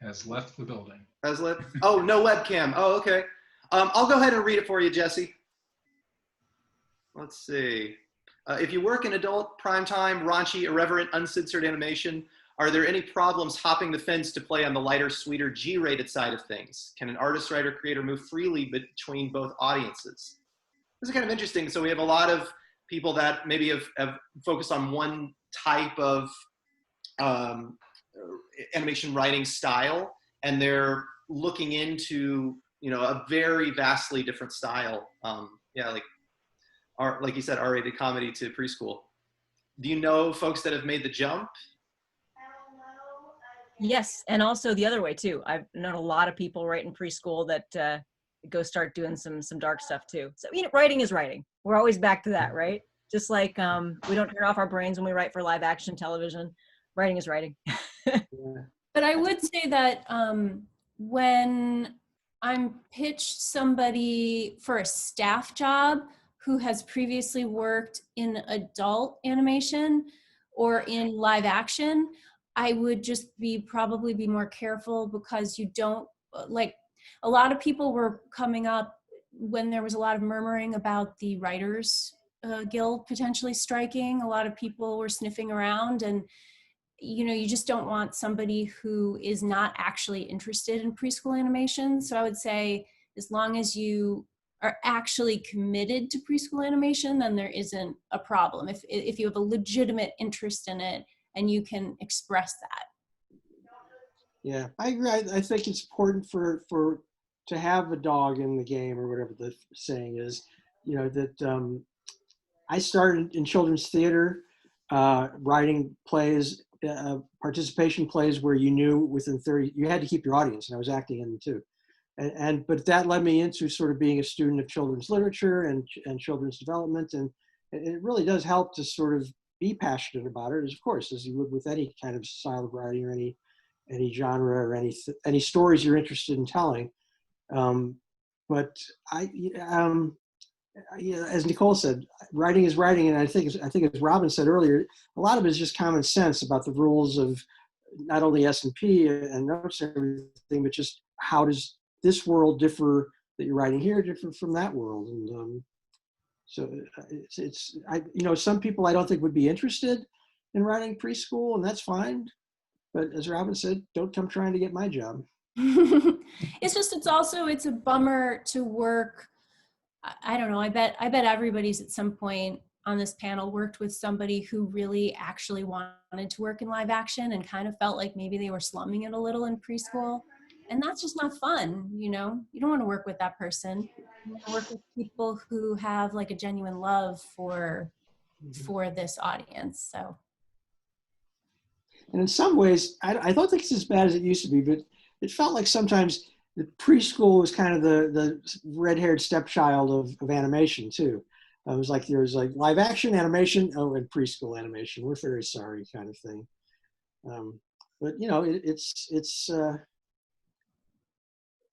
Speaker 6: Has left the building.
Speaker 1: Oh, no webcam. Oh, okay. I'll go ahead and read it for you, Jesse. Let's see. If you work in adult, primetime, raunchy, irreverent, uncensored animation, are there any problems hopping the fence to play on the lighter, sweeter, G-rated side of things? Can an artist, writer, creator move freely between both audiences? This is kind of interesting. So we have a lot of people that maybe have focused on one type of animation writing style, and they're looking into a very vastly different style. Like you said, R-rated comedy to preschool. Do you know folks that have made the jump?
Speaker 3: Yes, and also the other way too. I've known a lot of people right in preschool that go start doing some dark stuff too. So writing is writing. We're always back to that, right? Just like we don't turn off our brains when we write for live action television. Writing is writing.
Speaker 2: But I would say that when I'm pitched somebody for a staff job who has previously worked in adult animation or in live action, I would just probably be more careful, because you don't, like, a lot of people were coming up when there was a lot of murmuring about the Writers Guild potentially striking, a lot of people were sniffing around, and you just don't want somebody who is not actually interested in preschool animation. So I would say, as long as you are actually committed to preschool animation, then there isn't a problem. If you have a legitimate interest in it and you can express that.
Speaker 4: Yeah, I agree. I think it's important to have a dog in the game, or whatever the saying is. That I started in children's theater, writing plays, participation plays where you knew within 30, you had to keep your audience, and I was acting in them too. But that led me into sort of being a student of children's literature and children's development, and it really does help to sort of be passionate about it, of course, as you would with any kind of style of writing or any genre or any stories you're interested in telling. But as Nicole said, writing is writing, and I think as Robin said earlier, a lot of it is just common sense about the rules of not only S&P and notes and everything, but just how does this world differ that you're writing here differ from that world. And so some people I don't think would be interested in writing preschool, and that's fine. But as Robin said, don't come trying to get my job.
Speaker 2: It's a bummer to work. I don't know. I bet everybody's at some point on this panel worked with somebody who really actually wanted to work in live action and kind of felt like maybe they were slumming it a little in preschool. And that's just not fun, You don't want to work with that person. You want to work with people who have like a genuine love for this audience. So.
Speaker 4: And in some ways, I don't think it's as bad as it used to be, but it felt like sometimes the preschool was kind of the red-haired stepchild of animation too. It was like there was like live action animation, and preschool animation. We're very sorry, kind of thing. But it's.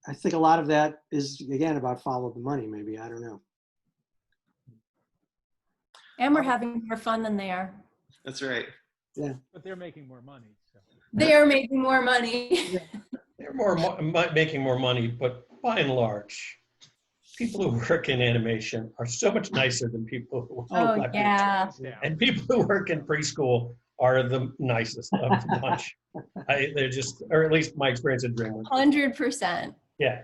Speaker 4: I think a lot of that is again about follow the money. Maybe, I don't know.
Speaker 2: And we're having more fun than they are.
Speaker 1: That's right.
Speaker 4: Yeah.
Speaker 9: But they're making more money. So.
Speaker 2: They are making more money.
Speaker 7: They're making more money, but by and large, people who work in animation are so much nicer than people who work And people who work in preschool are the nicest of the bunch. They're just, or at least my experience at DreamWorks.
Speaker 2: 100%.
Speaker 7: Yeah.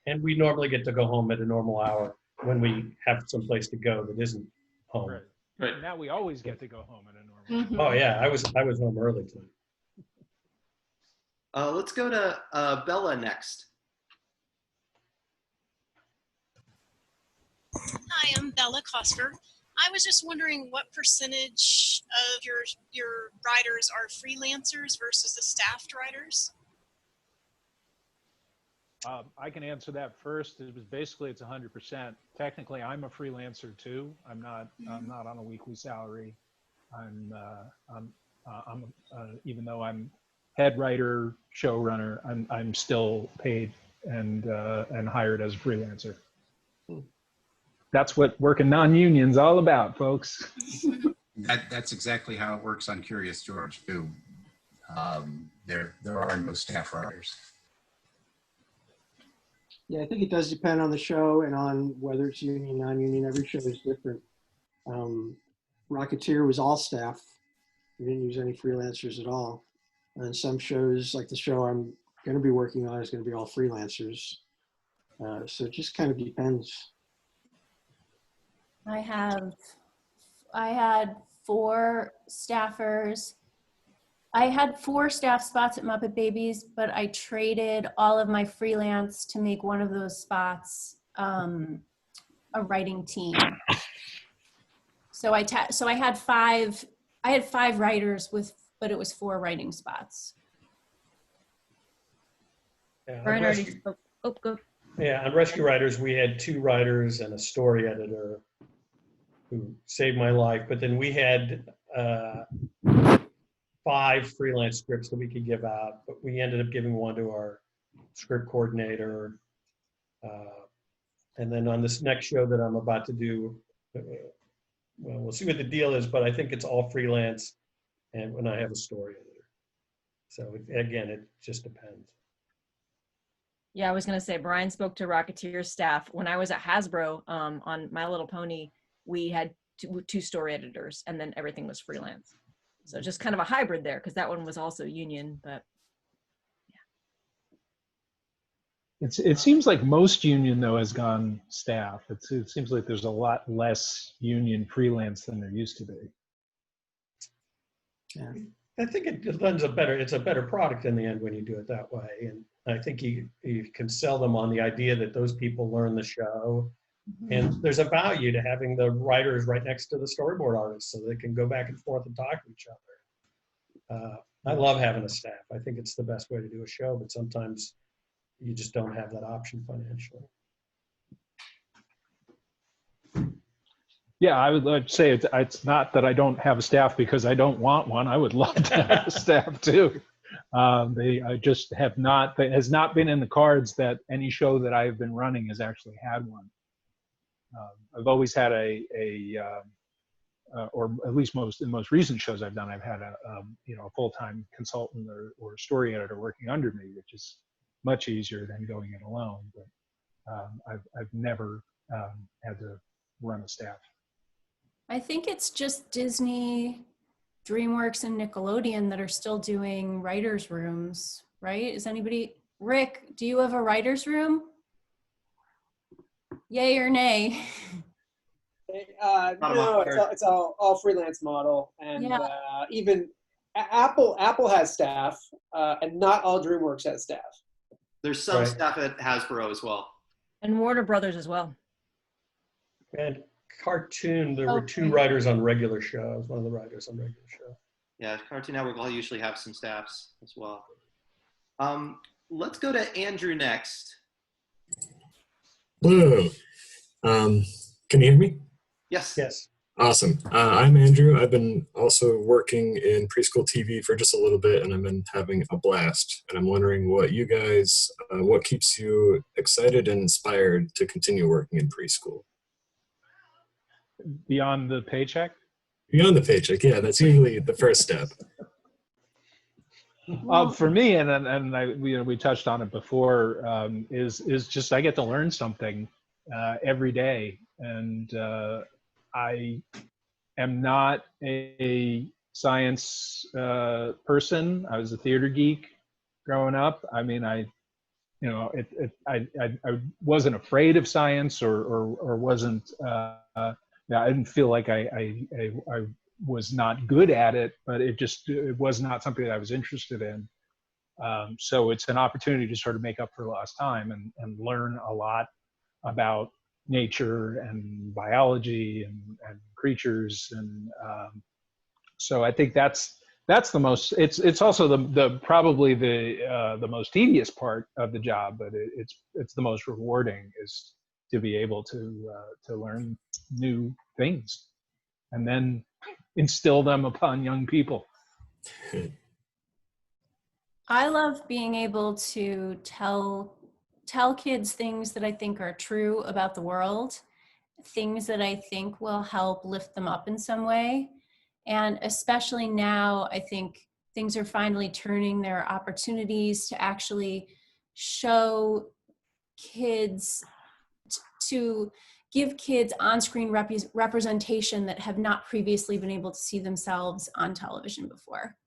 Speaker 7: And we normally get to go home at a normal hour when we have some place to go that isn't home.
Speaker 9: Right. Now we always get to go home at a normal
Speaker 2: Mm-hmm.
Speaker 7: Oh yeah, I was home early tonight.
Speaker 1: Let's go to Bella next.
Speaker 10: Hi, I'm Bella Custer. I was just wondering what percentage of your writers are freelancers versus the staffed writers?
Speaker 9: I can answer that first. It's 100%. Technically, I'm a freelancer too. I'm not on a weekly salary. Even though I'm head writer, showrunner, I'm still paid and hired as a freelancer. That's what working non-union's all about, folks.
Speaker 5: That's exactly how it works on Curious George too. There are no staff writers.
Speaker 4: Yeah, I think it does depend on the show and on whether it's union, non-union. Every show is different. Rocketeer was all staff. We didn't use any freelancers at all. And some shows, like the show I'm going to be working on, is going to be all freelancers. So it just kind of depends.
Speaker 2: I had 4 staffers. I had 4 staff spots at Muppet Babies, but I traded all of my freelance to make one of those spots a writing team. So I had 5 writers but it was 4 writing spots.
Speaker 7: Yeah,
Speaker 3: Brian already spoke. Oh, go.
Speaker 7: Yeah, on Rescue Writers, we had 2 writers and a story editor who saved my life. But then we had 5 freelance scripts that we could give out, but we ended up giving one to our script coordinator. And then on this next show that I'm about to do, well, we'll see what the deal is, but I think it's all freelance and when I have a story editor. So again, it just depends.
Speaker 3: Yeah, I was going to say, Brian spoke to Rocketeer staff. When I was at Hasbro on My Little Pony, we had two story editors, and then everything was freelance. So just kind of a hybrid there, because that one was also union, but
Speaker 9: It seems like most union, though, has gone staff. It seems like there's a lot less union freelance than there used to be.
Speaker 4: Yeah.
Speaker 7: I think it's a better product in the end when you do it that way. And I think you can sell them on the idea that those people learn the show. And there's a value to having the writers right next to the storyboard artists so they can go back and forth and talk to each other. I love having a staff. I think it's the best way to do a show, but sometimes you just don't have that option financially.
Speaker 9: Yeah, I would say it's not that I don't have a staff because I don't want one. I would love to have a staff too. I just have not. It has not been in the cards that any show that I've been running has actually had one. I've always had or at least in most recent shows I've done, I've had a full-time consultant or story editor working under me, which is much easier than going it alone. But I've never had to run a staff.
Speaker 2: I think it's just Disney, DreamWorks, and Nickelodeon that are still doing writers' rooms, right? Is anybody, Rick, do you have a writer's room? Yay or nay?
Speaker 11: No, it's all freelance model, and
Speaker 2: Yeah.
Speaker 11: even Apple has staff, and not all DreamWorks has staff.
Speaker 1: There's some
Speaker 7: Right.
Speaker 1: staff at Hasbro as well.
Speaker 3: and Warner Brothers as well.
Speaker 7: And cartoon, there were
Speaker 2: Okay.
Speaker 7: 2 writers on regular shows, one of the writers on regular show.
Speaker 1: Yeah, Cartoon Network will usually have some staffs as well. Let's go to Andrew next.
Speaker 12: Hello. Can you hear me?
Speaker 1: Yes.
Speaker 7: Yes.
Speaker 12: Awesome. I'm Andrew. I've been also working in preschool TV for just a little bit, and I've been having a blast. And I'm wondering what you guys, what keeps you excited and inspired to continue working in preschool?
Speaker 9: Beyond the paycheck?
Speaker 12: Beyond the paycheck, yeah, that's usually the first step.
Speaker 9: For me, and we touched on it before, is just I get to learn something every day, and I am not a science person. I was a theater geek growing up. I mean, I wasn't afraid of science or wasn't. I didn't feel like I was not good at it, but it was not something that I was interested in. So it's an opportunity to sort of make up for lost time and learn a lot about nature and biology and creatures. And so I think that's the most, it's also the probably the most tedious part of the job, but it's the most rewarding, is to be able to learn new things and then instill them upon young people.
Speaker 2: I love being able to tell kids things that I think are true about the world, things that I think will help lift them up in some way. And especially now, I think things are finally turning. There are opportunities to actually show kids, to give kids on-screen representation that have not previously been able to see themselves on television before.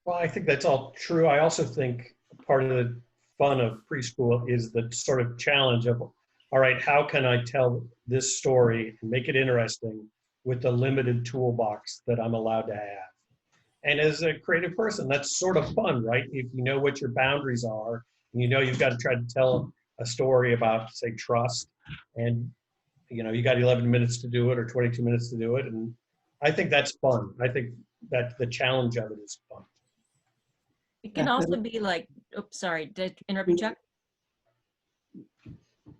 Speaker 7: Well, I think that's all true. I also think part of the fun of preschool is the sort of challenge of, all right, how can I tell this story and make it interesting with the limited toolbox that I'm allowed to have? And as a creative person, that's sort of fun, right? If you know what your boundaries are, and you know you've got to try to tell a story about, say, trust, and you got 11 minutes to do it or 22 minutes to do it, and I think that's fun. I think that the challenge of it is fun.
Speaker 3: It can also be like, oops, sorry, did I interrupt you, Chuck?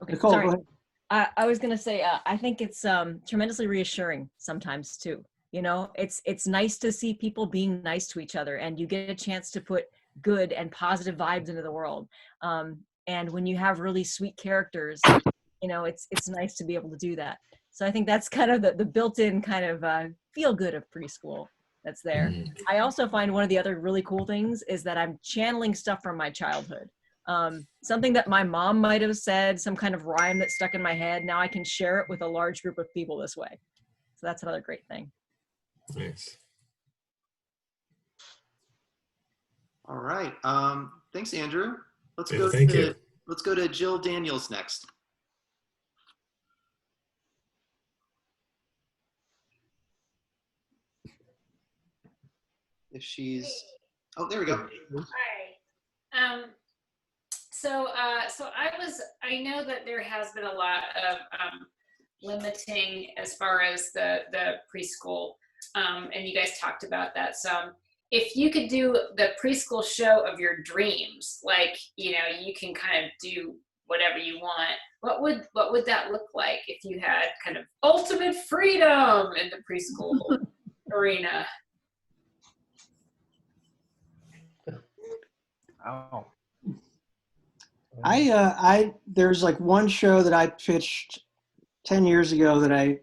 Speaker 3: Okay,
Speaker 4: Nicole,
Speaker 3: sorry.
Speaker 4: go ahead.
Speaker 3: I was gonna say, I think it's tremendously reassuring sometimes too. It's nice to see people being nice to each other, and you get a chance to put good and positive vibes into the world. And when you have really sweet characters, it's nice to be able to do that. So I think that's kind of the built-in kind of feel good of preschool. that's there.
Speaker 12: Mhm.
Speaker 3: I also find one of the other really cool things is that I'm channeling stuff from my childhood. Something that my mom might have said, some kind of rhyme that stuck in my head. Now I can share it with a large group of people this way. So that's another great thing.
Speaker 12: Nice.
Speaker 1: All right. Thanks, Andrew. Let's
Speaker 12: Yeah,
Speaker 1: go
Speaker 12: thank
Speaker 1: to
Speaker 12: you.
Speaker 1: let's go to Jill Daniels next. If she's, oh, there we go.
Speaker 13: Hi. So I know that there has been a lot of limiting as far as the preschool, and you guys talked about that some. If you could do the preschool show of your dreams, like, you know, you can kind of do whatever you want. What would that look like if you had kind of ultimate freedom in the preschool arena?
Speaker 9: Oh.
Speaker 4: There's like one show that I pitched 10 years ago that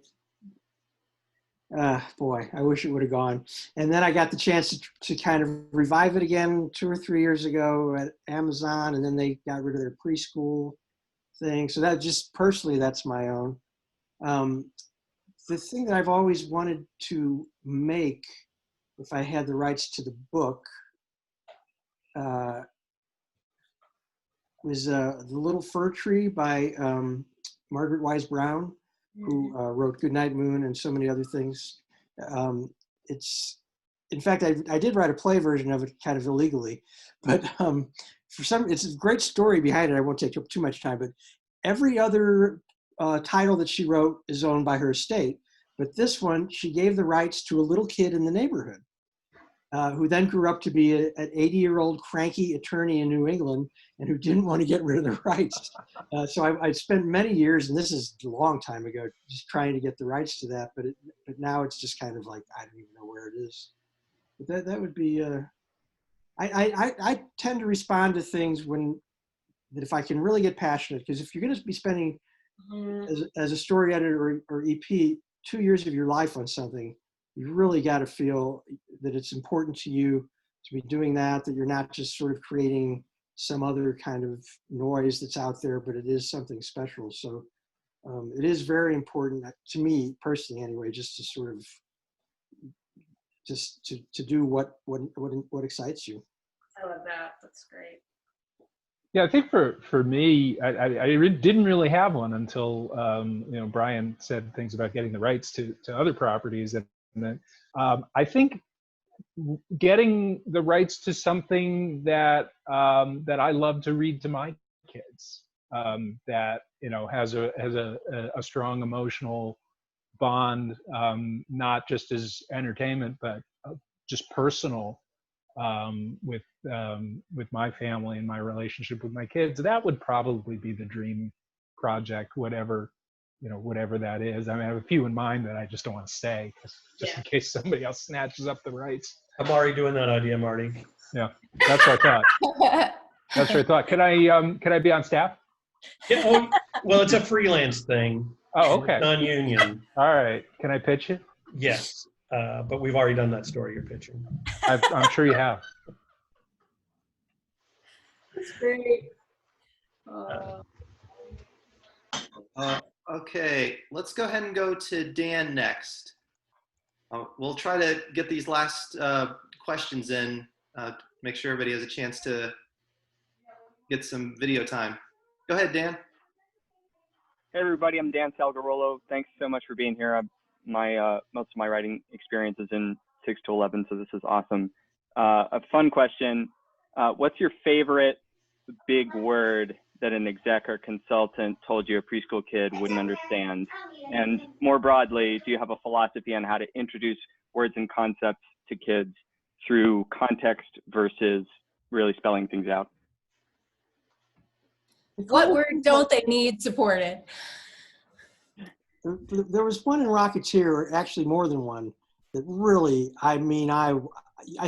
Speaker 4: boy, I wish it would have gone. And then I got the chance to kind of revive it again 2 or 3 years ago at Amazon, and then they got rid of their preschool thing. So that just personally, that's my own. The thing that I've always wanted to make, if I had the rights to the book, was The Little Fir Tree by Margaret Wise Brown, who wrote Goodnight Moon and so many other things. In fact, I did write a play version of it kind of illegally, but it's a great story behind it. I won't take up too much time, but every other title that she wrote is owned by her estate. But this one, she gave the rights to a little kid in the neighborhood, who then grew up to be an 80-year-old cranky attorney in New England and who didn't want to get rid of the rights. So I spent many years, and this is a long time ago, just trying to get the rights to that. But now it's just kind of like, I don't even know where it is. But that would be, I tend to respond to things that if I can really get passionate, because if you're going to be spending as a story editor or EP 2 years of your life on something, you really got to feel that it's important to you to be doing that you're not just sort of creating some other kind of noise that's out there, but it is something special. So it is very important to me personally anyway, just to sort of, just to do what excites you.
Speaker 13: I love that. That's great.
Speaker 9: Yeah, I think for me, I didn't really have one until Brian said things about getting the rights to other properties, and then I think getting the rights to something that I love to read to my kids, that has a strong emotional bond, not just as entertainment, but just personal, with my family and my relationship with my kids. That would probably be the dream project, whatever that is. I mean, I have a few in mind that I just don't want to say, just in case somebody else snatches up the rights.
Speaker 7: I'm already doing that idea, Marty.
Speaker 9: Yeah, that's what I thought. That's what I thought. Could I be on staff?
Speaker 7: Yeah, well, it's a freelance thing.
Speaker 9: Oh, okay.
Speaker 7: Non-union.
Speaker 9: All right. Can I pitch it?
Speaker 7: Yes, but we've already done that story you're pitching.
Speaker 9: I'm sure you have.
Speaker 13: That's great.
Speaker 1: Okay, let's go ahead and go to Dan next. We'll try to get these last questions in, make sure everybody has a chance to get some video time. Go ahead, Dan.
Speaker 14: Hey everybody, I'm Dan Salgarolo. Thanks so much for being here. Most of my writing experience is in 6 to 11, so this is awesome. A fun question. What's your favorite big word that an exec or consultant told you a preschool kid wouldn't understand? And more broadly, do you have a philosophy on how to introduce words and concepts to kids through context versus really spelling things out?
Speaker 2: What word don't they need supported?
Speaker 4: There was one in Rocketeer, or actually more than one, that really, I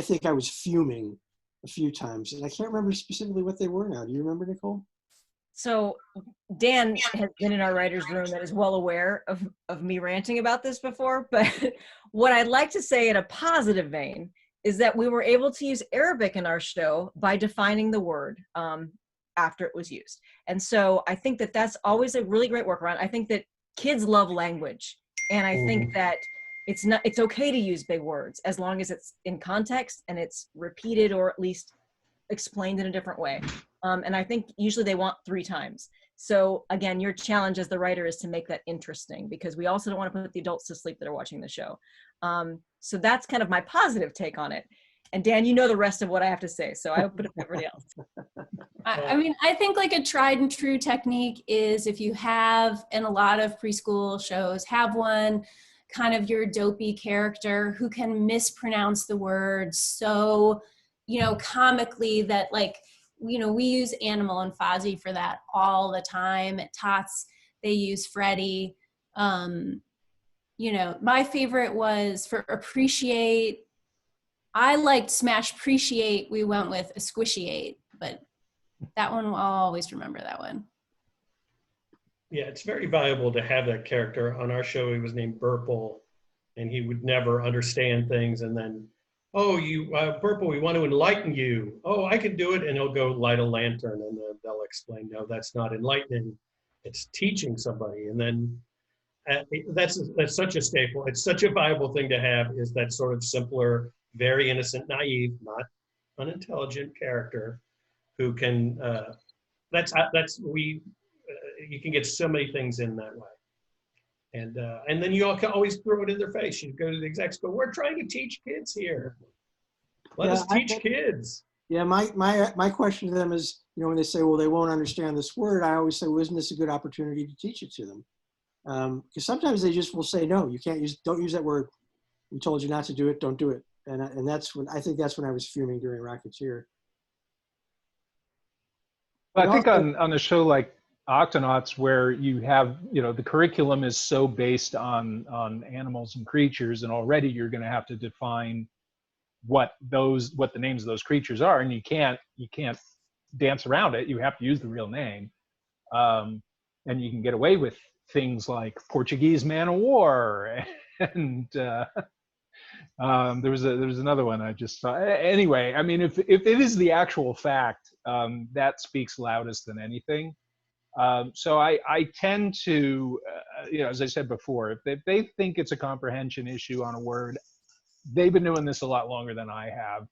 Speaker 4: think I was fuming a few times, and I can't remember specifically what they were now. Do you remember, Nicole?
Speaker 3: So Dan has been in our writer's room that is well aware of me ranting about this before, but what I'd like to say in a positive vein is that we were able to use Arabic in our show by defining the word after it was used. And so I think that that's always a really great workaround. I think that kids love language, and I think that it's okay to use big words as long as it's in context and it's repeated or at least explained in a different way. And I think usually they want 3 times. So again, your challenge as the writer is to make that interesting, because we also don't want to put the adults to sleep that are watching the show. So that's kind of my positive take on it. And Dan, you know the rest of what I have to say, so I open it up to everybody else.
Speaker 2: I mean, I think like a tried and true technique is, if you have, in a lot of preschool shows, have one kind of your dopey character who can mispronounce the word so, comically that, like, we use Animal and Fozzie for that all the time. At Tots, they use Freddie. My favorite was for appreciate. I liked Smash Appreciate. We went with Squishiate, but that one, I'll always remember that one.
Speaker 7: Yeah, it's very valuable to have that character. On our show, he was named Burple, and he would never understand things. And then, Burple, we want to enlighten you. Oh, I can do it. And he'll go light a lantern, and then they'll explain, no, that's not enlightening. It's teaching somebody. And then that's such a staple. It's such a valuable thing to have, is that sort of simpler, very innocent, naive, not unintelligent character who can, you can get so many things in that way. And then you can always throw it in their face. You go to the execs, go, we're trying to teach kids here. Let us teach kids.
Speaker 4: Yeah, my question to them is, when they say, well, they won't understand this word, I always say, well, isn't this a good opportunity to teach it to them? Because sometimes they just will say, no, you can't don't use that word. We told you not to do it, don't do it. And that's when, I think that's when I was fuming during Rocketeer.
Speaker 9: Well, I think on a show like Octonauts, where you have, the curriculum is so based on animals and creatures, and already you're going to have to define what the names of those creatures are, and you can't dance around it. You have to use the real name, and you can get away with things like Portuguese man of war, and there was another one I just saw. Anyway, I mean, if it is the actual fact, that speaks loudest than anything. So I tend to, as I said before, if they think it's a comprehension issue on a word, they've been doing this a lot longer than I have.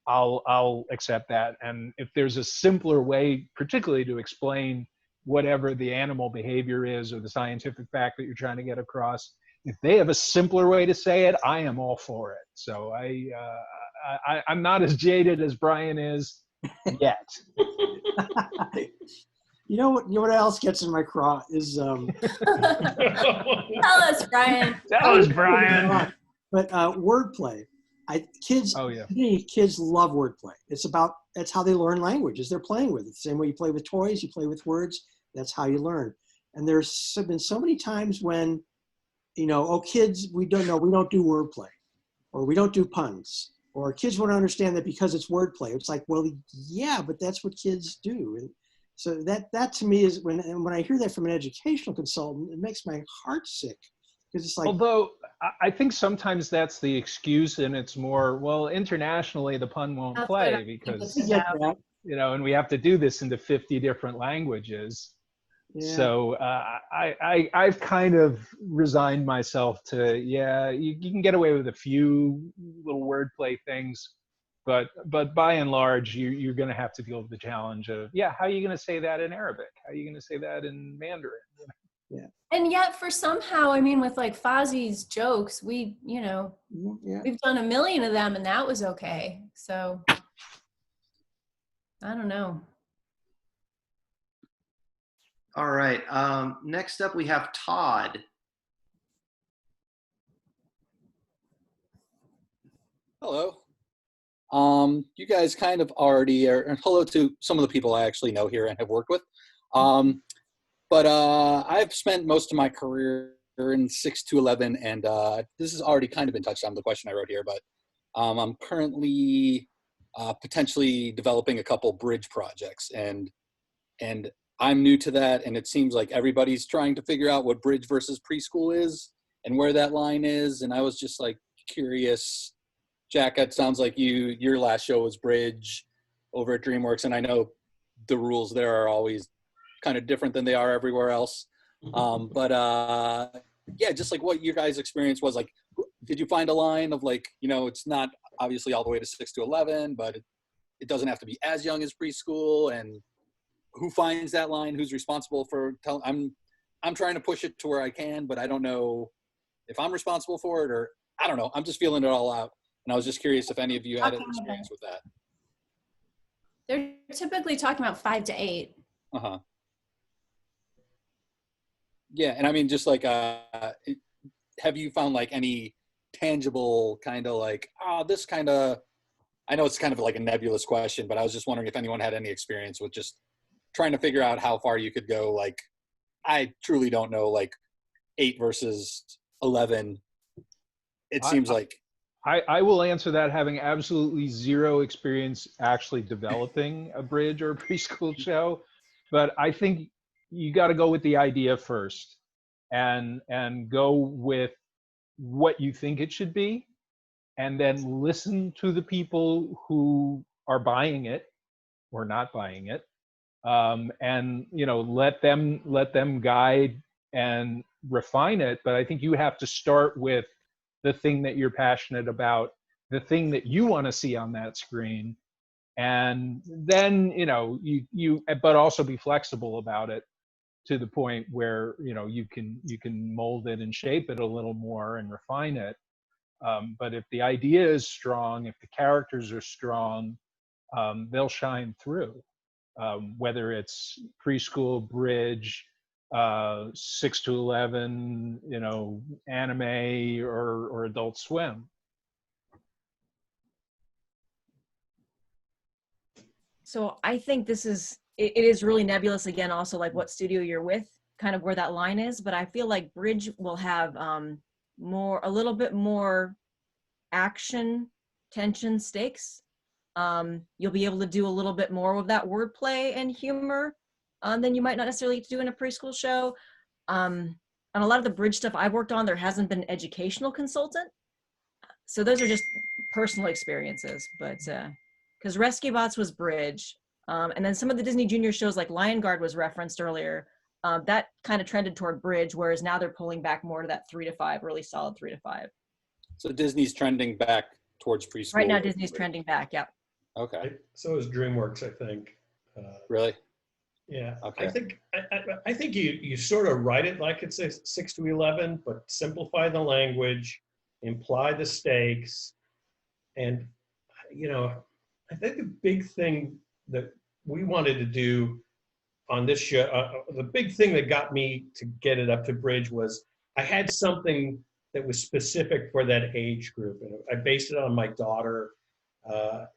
Speaker 9: I'll accept that. And if there's a simpler way, particularly to explain whatever the animal behavior is or the scientific fact that you're trying to get across, if they have a simpler way to say it, I am all for it. So I'm not as jaded as Brian is yet.
Speaker 4: You know what else gets in my craw is
Speaker 2: Tell us, Brian.
Speaker 9: Tell us, Brian.
Speaker 4: But wordplay. Kids love wordplay. That's how they learn language, is they're playing with it. The same way you play with toys, you play with words, that's how you learn. And there's been so many times when, kids, we don't do wordplay, or we don't do puns, or kids won't understand that because it's wordplay. It's like, well, yeah, but that's what kids do. And so that to me is when I hear that from an educational consultant, it makes my heart sick, because it's like. Although
Speaker 9: I think sometimes that's the excuse, and it's more, well, internationally the pun won't play because and we have to do this into 50 different languages. Yeah. So I've kind of resigned myself to, you can get away with a few little wordplay things, but by and large, you're going to have to deal with the challenge of, how are you going to say that in Arabic? How are you going to say that in Mandarin?
Speaker 4: Yeah.
Speaker 2: And yet, for somehow, I mean, with like Fozzie's jokes, we've done a million of them, and that was okay. So I don't know.
Speaker 1: All right. Next up, we have Todd.
Speaker 15: Hello. You guys kind of already are, and hello to some of the people I actually know here and have worked with. But I've spent most of my career in 6 to 11, and this has already kind of been touched on, the question I wrote here, but I'm currently potentially developing a couple bridge projects, and I'm new to that, and it seems like everybody's trying to figure out what bridge versus preschool is and where that line is. And I was just like curious. Jack, it sounds like your last show was bridge over at DreamWorks, and I know the rules there are always kind of different than they are everywhere else. Yeah, just like what your guys' experience was like. Did you find a line of like, it's not obviously all the way to 6 to 11, but it doesn't have to be as young as preschool, and who finds that line? Who's responsible for telling? I'm trying to push it to where I can, but I don't know if I'm responsible for it, or I don't know. I'm just feeling it all out. And I was just curious if any of you had an experience with that.
Speaker 2: They're typically talking about 5 to 8.
Speaker 15: Uh-huh. Yeah, and I mean, just like, have you found like any tangible kind of like, this kind of, I know it's kind of like a nebulous question, but I was just wondering if anyone had any experience with just trying to figure out how far you could go. Like, I truly don't know, like 8 versus 11. It seems like.
Speaker 9: I will answer that having absolutely zero experience actually developing a bridge or a preschool show. But I think you got to go with the idea first and go with what you think it should be, and then listen to the people who are buying it or not buying it, and let them guide and refine it. But I think you have to start with the thing that you're passionate about, the thing that you want to see on that screen, and then but also be flexible about it to the point where you can mold it and shape it a little more and refine it. But if the idea is strong, if the characters are strong, they'll shine through. Whether it's preschool, bridge, 6 to 11, anime or Adult Swim.
Speaker 3: So I think it is really nebulous again, also like what studio you're with, kind of where that line is. But I feel like bridge will have a little bit more action, tension, stakes. You'll be able to do a little bit more of that wordplay and humor than you might not necessarily get to do in a preschool show. On a lot of the bridge stuff I've worked on, there hasn't been an educational consultant. So those are just personal experiences, but because Rescue Bots was bridge. And then some of the Disney Junior shows like Lion Guard was referenced earlier. That kind of trended toward bridge, whereas now they're pulling back more to that 3 to 5, really solid 3 to 5.
Speaker 15: So Disney's trending back towards preschool.
Speaker 3: Right now, Disney's trending back. Yep.
Speaker 15: Okay.
Speaker 7: So is DreamWorks, I think.
Speaker 15: Really?
Speaker 7: Yeah.
Speaker 15: Okay.
Speaker 7: I think you sort of write it like it's a 6 to 11, but simplify the language, imply the stakes, and I think the big thing that we wanted to do on this show, the big thing that got me to get it up to bridge was I had something that was specific for that age group. And I based it on my daughter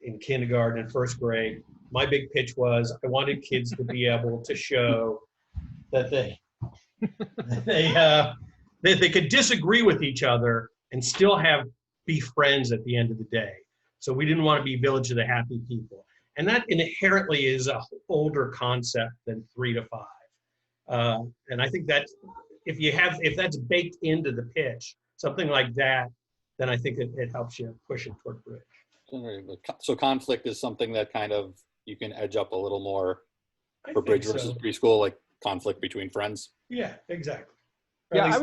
Speaker 7: in kindergarten and first grade. My big pitch was I wanted kids to be able to show that they could disagree with each other and still be friends at the end of the day. So we didn't want to be Village of the Happy People. And that inherently is a older concept than 3 to 5. And I think that if that's baked into the pitch, something like that, then I think it helps you push it toward bridge.
Speaker 15: So conflict is something that kind of you can edge up a little more for bridge versus preschool, like conflict between friends.
Speaker 7: Yeah, exactly.
Speaker 9: Yeah,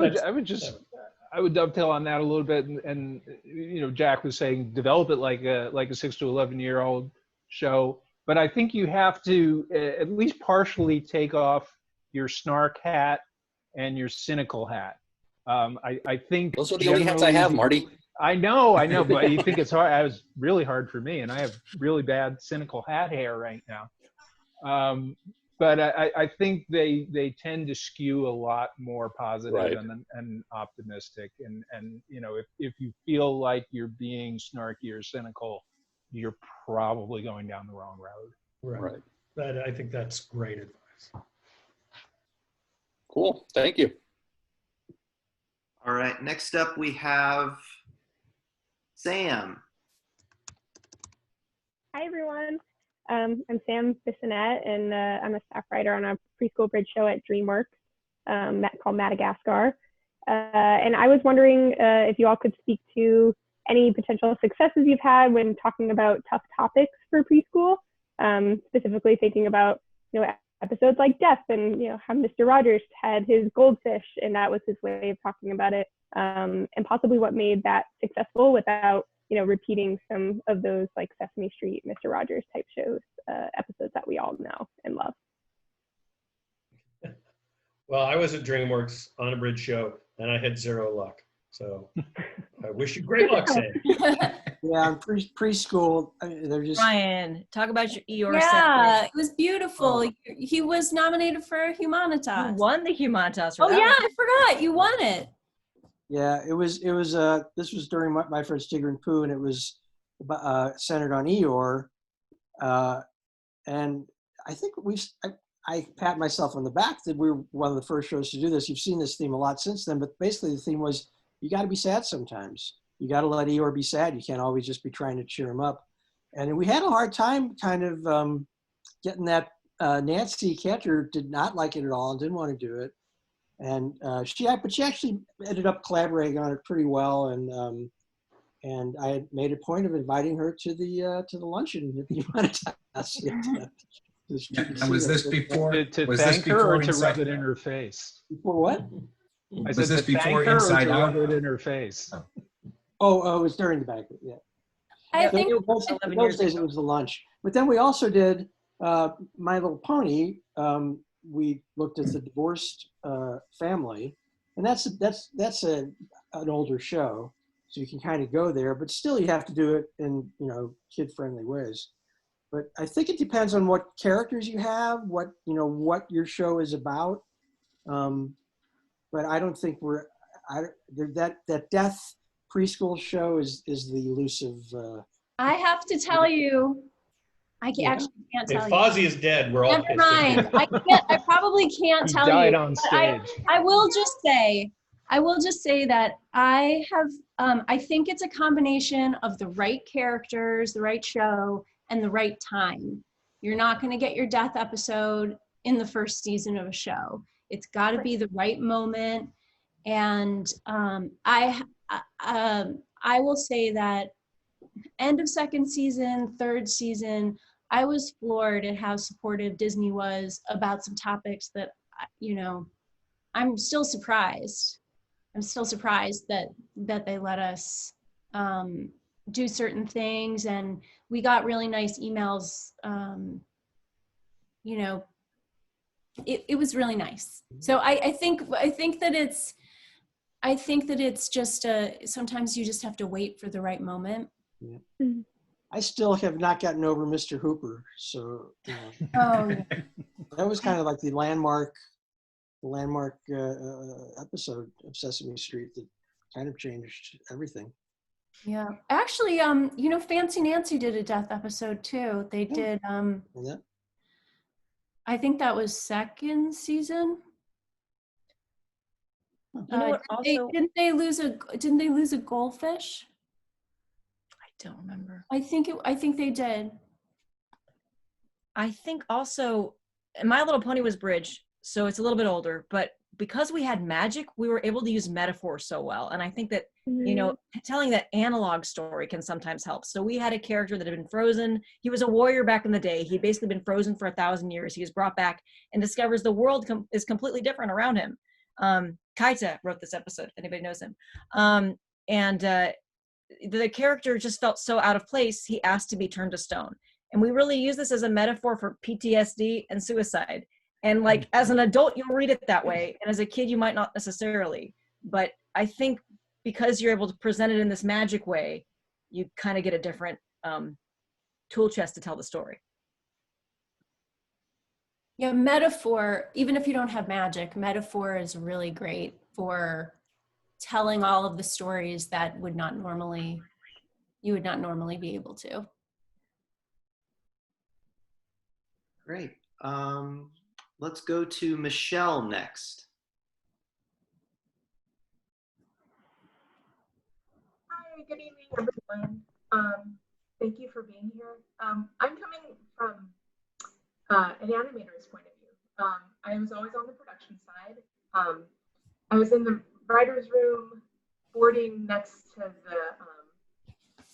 Speaker 9: I would dovetail on that a little bit, and Jack was saying develop it like a 6 to 11-year-old show, but I think you have to at least partially take off your snark hat and your cynical hat. I think
Speaker 15: those are the only hats I have, Marty.
Speaker 9: I know, but you think it's hard. It was really hard for me, and I have really bad cynical hat hair right now. But I think they tend to skew a lot more positive
Speaker 15: right.
Speaker 9: and optimistic. And if you feel like you're being snarky or cynical, you're probably going down the wrong road.
Speaker 7: Right. I think that's great advice.
Speaker 15: Cool. Thank you.
Speaker 1: All right. Next up, we have Sam.
Speaker 16: Hi, everyone. I'm Sam Bissonnette, and I'm a staff writer on a preschool bridge show at DreamWorks called Madagascar. And I was wondering if you all could speak to any potential successes you've had when talking about tough topics for preschool, specifically thinking about, episodes like death and, how Mr. Rogers had his goldfish and that was his way of talking about it, and possibly what made that successful without, repeating some of those like Sesame Street, Mr. Rogers type shows, episodes that we all know and love.
Speaker 7: Well, I was at DreamWorks on a bridge show and I had zero luck. So I wish you great luck, Sam.
Speaker 4: Yeah, in preschool, they're just.
Speaker 3: Ryan, talk about your Eeyore.
Speaker 2: Yeah,
Speaker 3: segment.
Speaker 2: it was beautiful. He was nominated for Humanitas.
Speaker 3: You won the Humanitas.
Speaker 2: Oh yeah, I forgot. You won it.
Speaker 4: Yeah, it was. This was during my first Tigger and Pooh, and it was centered on Eeyore, and I think I pat myself on the back that we were one of the first shows to do this. You've seen this theme a lot since then, but basically the theme was you got to be sad sometimes. You got to let Eeyore be sad. You can't always just be trying to cheer him up. And we had a hard time kind of getting that. Nancy Cantor did not like it at all and didn't want to do it. And she actually ended up collaborating on it pretty well. And I had made a point of inviting her to the luncheon at the Humanitas.
Speaker 5: Was this before?
Speaker 9: To
Speaker 5: was
Speaker 9: thank
Speaker 5: this
Speaker 9: her
Speaker 5: before
Speaker 9: or to
Speaker 5: Inside
Speaker 9: rub it in her face?
Speaker 4: Before what?
Speaker 9: I
Speaker 5: Was
Speaker 9: said
Speaker 5: this
Speaker 9: to thank
Speaker 5: before
Speaker 9: her
Speaker 5: Inside
Speaker 9: or to
Speaker 5: Out?
Speaker 9: rub it in her face?
Speaker 4: Oh, it was during the banquet, yeah.
Speaker 2: I think
Speaker 4: in those days it was the lunch. But then we also did My Little Pony. We looked at the divorced family, and that's an older show, so you can kind of go there. But still, you have to do it in kid-friendly ways. But I think it depends on what characters you have, what your show is about. But I don't think that death preschool show is the elusive.
Speaker 2: I have to tell you, actually can't tell you.
Speaker 7: If Fozzie is dead, we're all
Speaker 2: Never mind. I probably can't
Speaker 9: He
Speaker 2: tell
Speaker 9: died
Speaker 2: you.
Speaker 9: on
Speaker 2: but
Speaker 9: stage.
Speaker 2: I will just say that I have. I think it's a combination of the right characters, the right show, and the right time. You're not going to get your death episode in the first season of a show. It's got to be the right moment. And I will say that end of second season, third season, I was floored at how supportive Disney was about some topics that, I'm still surprised. I'm still surprised that they let us do certain things, and we got really nice emails. It was really nice. So I think that it's just sometimes you just have to wait for the right moment.
Speaker 4: Yeah. I still have not gotten over Mr. Hooper, so
Speaker 2: yeah.
Speaker 4: That was kind of like the landmark episode of Sesame Street that kind of changed everything.
Speaker 2: Yeah, actually, Fancy Nancy did a death episode too. They did.
Speaker 4: Yeah.
Speaker 2: I think that was second season. Didn't they lose a goldfish?
Speaker 3: I don't remember.
Speaker 2: I think they did.
Speaker 3: I think also My Little Pony was bridge, so it's a little bit older, but because we had magic, we were able to use metaphor so well. And I think that, telling that analog story can sometimes help. So we had a character that had been frozen. He was a warrior back in the day. He'd basically been frozen for 1,000 years. He was brought back and discovers the world is completely different around him. Kaita wrote this episode, if anybody knows him. The character just felt so out of place, he asked to be turned to stone. And we really use this as a metaphor for PTSD and suicide. And like, as an adult, you'll read it that way. And as a kid, you might not necessarily. But I think because you're able to present it in this magic way, you kind of get a different tool chest to tell the story.
Speaker 2: Yeah, metaphor, even if you don't have magic, metaphor is really great for telling all of the stories that you would not normally be able to.
Speaker 1: Great. Let's go to Michelle next.
Speaker 17: Hi, good evening, everyone. Thank you for being here. I'm coming from an animator's point of view. I was always on the production side. I was in the writer's room, boarding next to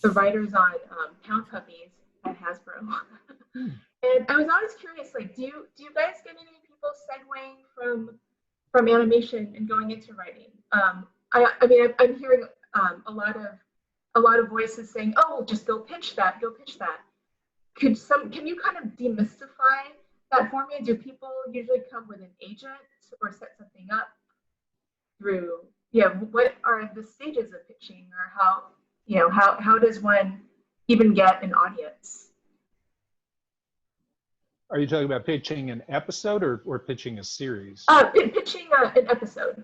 Speaker 17: the writers on Pound Puppies at Hasbro. And I was always curious, like, do you guys get any people segueing from animation and going into writing? I mean, I'm hearing a lot of voices saying, "Oh, just go pitch that, go pitch that." Can you kind of demystify that for me? Do people usually come with an agent or set something up through? Yeah, what are the stages of pitching, or how does one even get an audience?
Speaker 9: Are you talking about pitching an episode or pitching a series?
Speaker 17: Pitching an episode.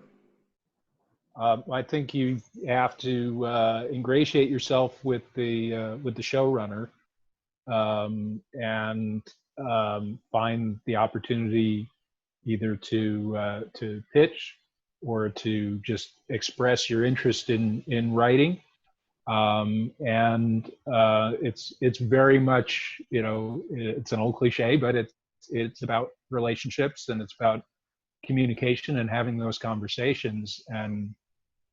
Speaker 9: I think you have to ingratiate yourself with the showrunner and find the opportunity either to pitch or to just express your interest in writing. And it's very much, it's an old cliche, but it's about relationships, and it's about communication and having those conversations and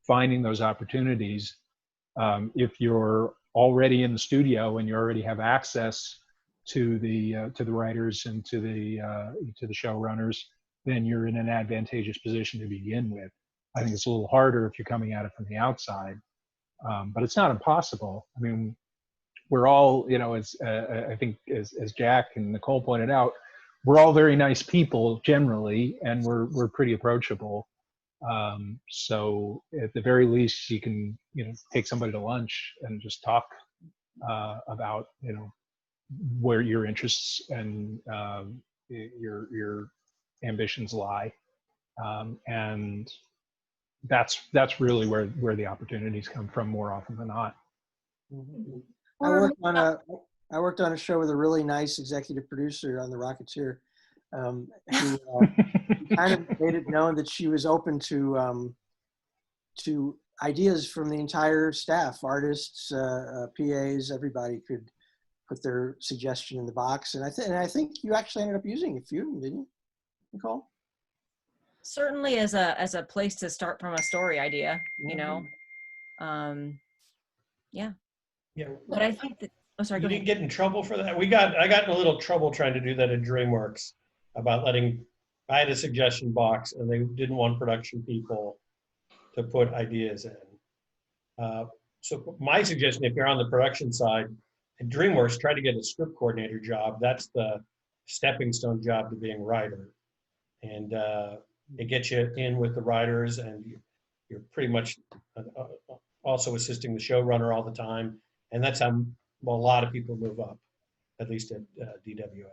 Speaker 9: finding those opportunities. If you're already in the studio and you already have access to the writers and to the showrunners, then you're in an advantageous position to begin with. I think it's a little harder if you're coming at it from the outside. But it's not impossible. I mean, we're all, as I think as Jack and Nicole pointed out, we're all very nice people generally, and we're pretty approachable. So at the very least, you can take somebody to lunch and just talk about where your interests and your ambitions lie, and that's really where the opportunities come from more often than not.
Speaker 4: I worked on a show with a really nice executive producer on The Rocketeer, who kind of made it known that she was open to ideas from the entire staff, artists, PAs, everybody could put their suggestion in the box. And I think you actually ended up using a few, didn't you, Nicole?
Speaker 3: Certainly as a place to start from a story idea, yeah. But I think that, oh, sorry,
Speaker 7: you didn't get in trouble for that? I got in a little trouble trying to do that at DreamWorks about I had a suggestion box and they didn't want production people to put ideas in. So my suggestion, if you're on the production side, at DreamWorks, try to get a script coordinator job. That's the stepping stone job to being a writer. And it gets you in with the writers, and you're pretty much also assisting the showrunner all the time. And that's how a lot of people move up, at least at DWA.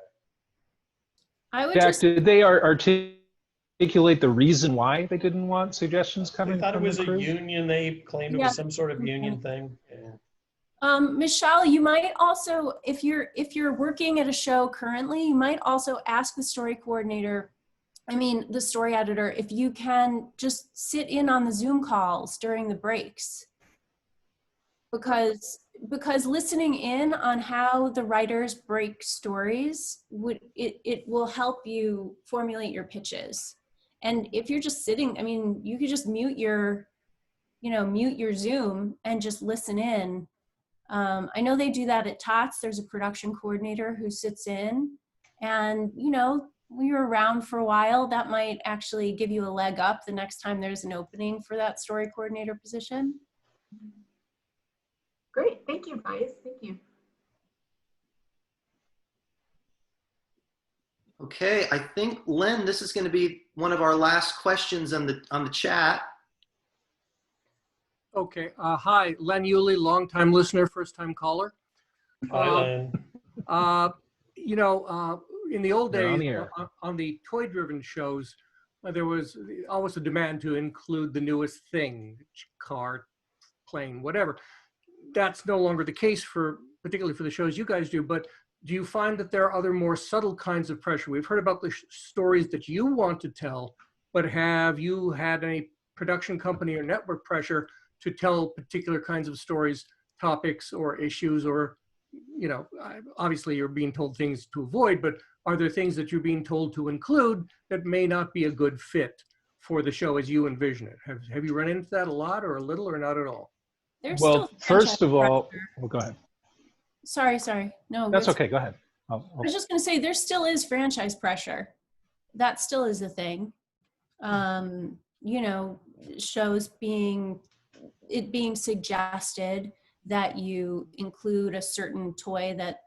Speaker 9: Jack, did they articulate the reason why they didn't want suggestions coming from the crew?
Speaker 7: They thought it was a union. They claimed it was some sort of union thing. Yeah.
Speaker 2: Michelle, you might also, if you're working at a show currently, you might also ask the story coordinator, the story editor, if you can just sit in on the Zoom calls during the breaks. Because listening in on how the writers break stories, it will help you formulate your pitches. And if you're just sitting, you could just mute your Zoom and just listen in. I know they do that at TOTS. There's a production coordinator who sits in, and when you're around for a while, that might actually give you a leg up the next time there's an opening for that story coordinator position.
Speaker 17: Great, thank you guys, thank you.
Speaker 1: Okay, I think, Len, this is going to be one of our last questions on the chat.
Speaker 18: Okay, hi, Len Yulee, longtime listener, first time caller.
Speaker 7: Hi, Len.
Speaker 18: In the old
Speaker 9: You're
Speaker 18: days, on the toy-driven shows, there was always a demand to include the newest thing, car, plane, whatever. That's no longer the case particularly for the shows you guys do, but do you find that there are other more subtle kinds of pressure? We've heard about the stories that you want to tell, but have you had any production company or network pressure to tell particular kinds of stories, topics, or issues, or you know, obviously you're being told things to avoid, but are there things that you're being told to include that may not be a good fit for the show as you envision it? Have you run into that a lot or a little or not at all?
Speaker 2: There's
Speaker 9: Well,
Speaker 2: still
Speaker 9: first of all,
Speaker 2: pressure.
Speaker 9: well, go ahead.
Speaker 2: Sorry. No,
Speaker 9: That's okay. Go ahead.
Speaker 2: I was just going to say there still is franchise pressure. That still is a thing. You know, shows being suggested that you include a certain toy that,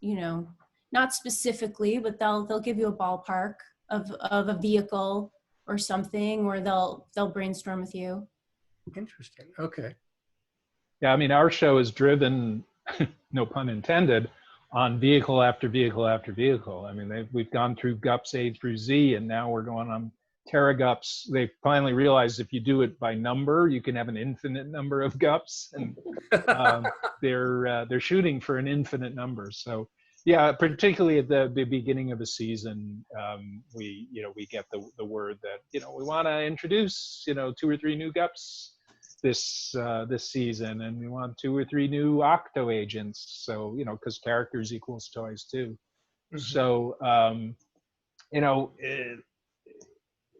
Speaker 2: you know, not specifically, but they'll give you a ballpark of a vehicle or something, or they'll brainstorm with you.
Speaker 18: Interesting. Okay.
Speaker 9: Yeah, I mean, our show is driven, no pun intended, on vehicle after vehicle after vehicle. I mean, we've gone through GUPS A through Z, and now we're going on TerraGUPS. They finally realized if you do it by number, you can have an infinite number of GUPS, and they're shooting for an infinite number. So, yeah, particularly at the beginning of a season, we get the word that, you know, we want to introduce, you know, 2 or 3 new GUPS this season, and we want 2 or 3 new Octo agents. So, you know, because characters equals toys too. Mm-hmm. So, you know,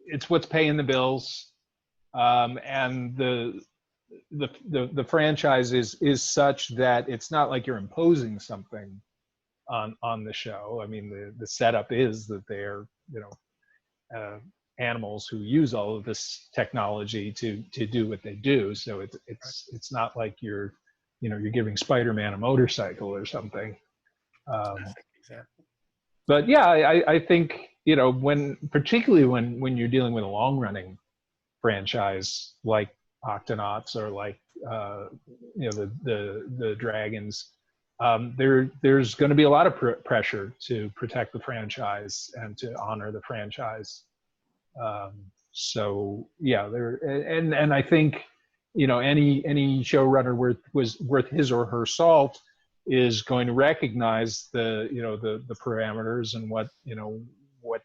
Speaker 9: it's what's paying the bills, and the franchise is such that it's not like you're imposing something on the show. I mean, the setup is that they're, you know, animals who use all of this technology to do what they do. So it's not like you're giving Spider-Man a motorcycle or something.
Speaker 18: Exactly.
Speaker 9: But yeah, I think, you know, particularly when you're dealing with a long-running franchise like Octonauts or like you know, the Dragons, there's going to be a lot of pressure to protect the franchise and to honor the franchise. So yeah, and I think, you know, any showrunner worth his or her salt is going to recognize the parameters and what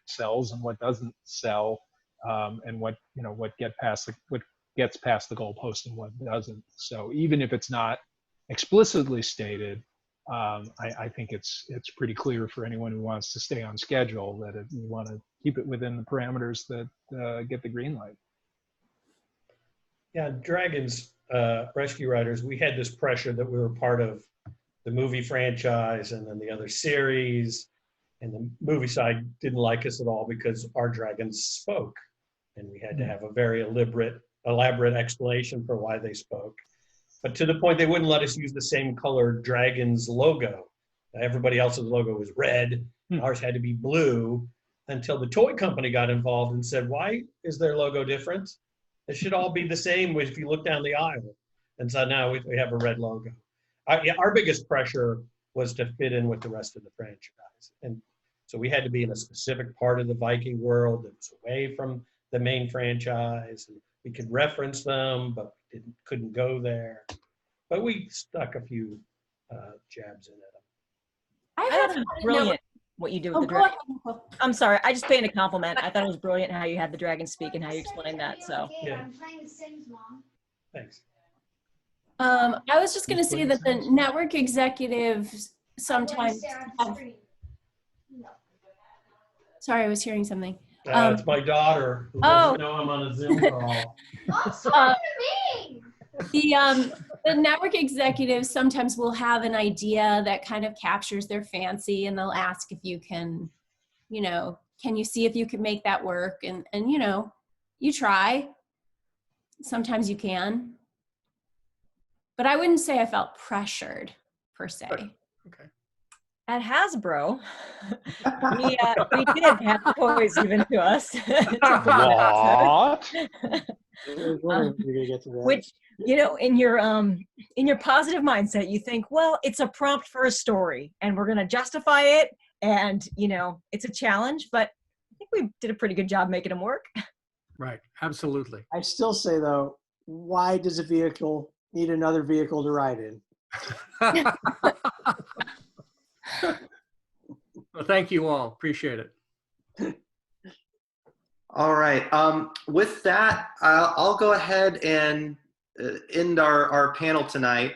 Speaker 9: sells and what doesn't sell, and what gets past the goalpost and what doesn't. So even if it's not explicitly stated, I think it's pretty clear for anyone who wants to stay on schedule that you want to keep it within the parameters that get the green light.
Speaker 7: Yeah, Dragons, Rescue Riders, we had this pressure that we were part of the movie franchise and then the other series, and the movie side didn't like us at all because our dragons spoke, and we had to have a very elaborate explanation for why they spoke. But to the point they wouldn't let us use the same color Dragons logo. Everybody else's logo was red. Ours had to be blue, until the toy company got involved and said, why is their logo different? It should all be the same if you look down the aisle. And so now we have a red logo. Our biggest pressure was to fit in with the rest of the franchise. And so we had to be in a specific part of the Viking world that was away from the main franchise. And we could reference them, but couldn't go there. But we stuck a few jabs in at them.
Speaker 3: I thought it was brilliant what you do with the dragon. I'm sorry, I just paid a compliment. I thought it was brilliant how you had the dragon speak and how you explained that. So
Speaker 7: yeah. I'm playing Sims, Mom. Thanks.
Speaker 2: I was just going to say that the network executives sometimes have... Sorry, I was hearing something.
Speaker 7: It's my daughter who doesn't know I'm on a Zoom call.
Speaker 2: The network executives sometimes will have an idea that kind of captures their fancy, and they'll ask if you can, you know, can you see if you can make that work? And you know, you try. Sometimes you can. But I wouldn't say I felt pressured, per se.
Speaker 18: Okay.
Speaker 3: At Hasbro, we did have toys given to us.
Speaker 9: What?
Speaker 3: Which, you know, in your positive mindset, you think, well, it's a prompt for a story, and we're going to justify it, and you know, it's a challenge. But I think we did a pretty good job making them work.
Speaker 18: Right. Absolutely.
Speaker 4: I still say though, why does a vehicle need another vehicle to ride in?
Speaker 18: Well, thank you all. Appreciate it.
Speaker 1: All right. With that, I'll go ahead and end our panel tonight.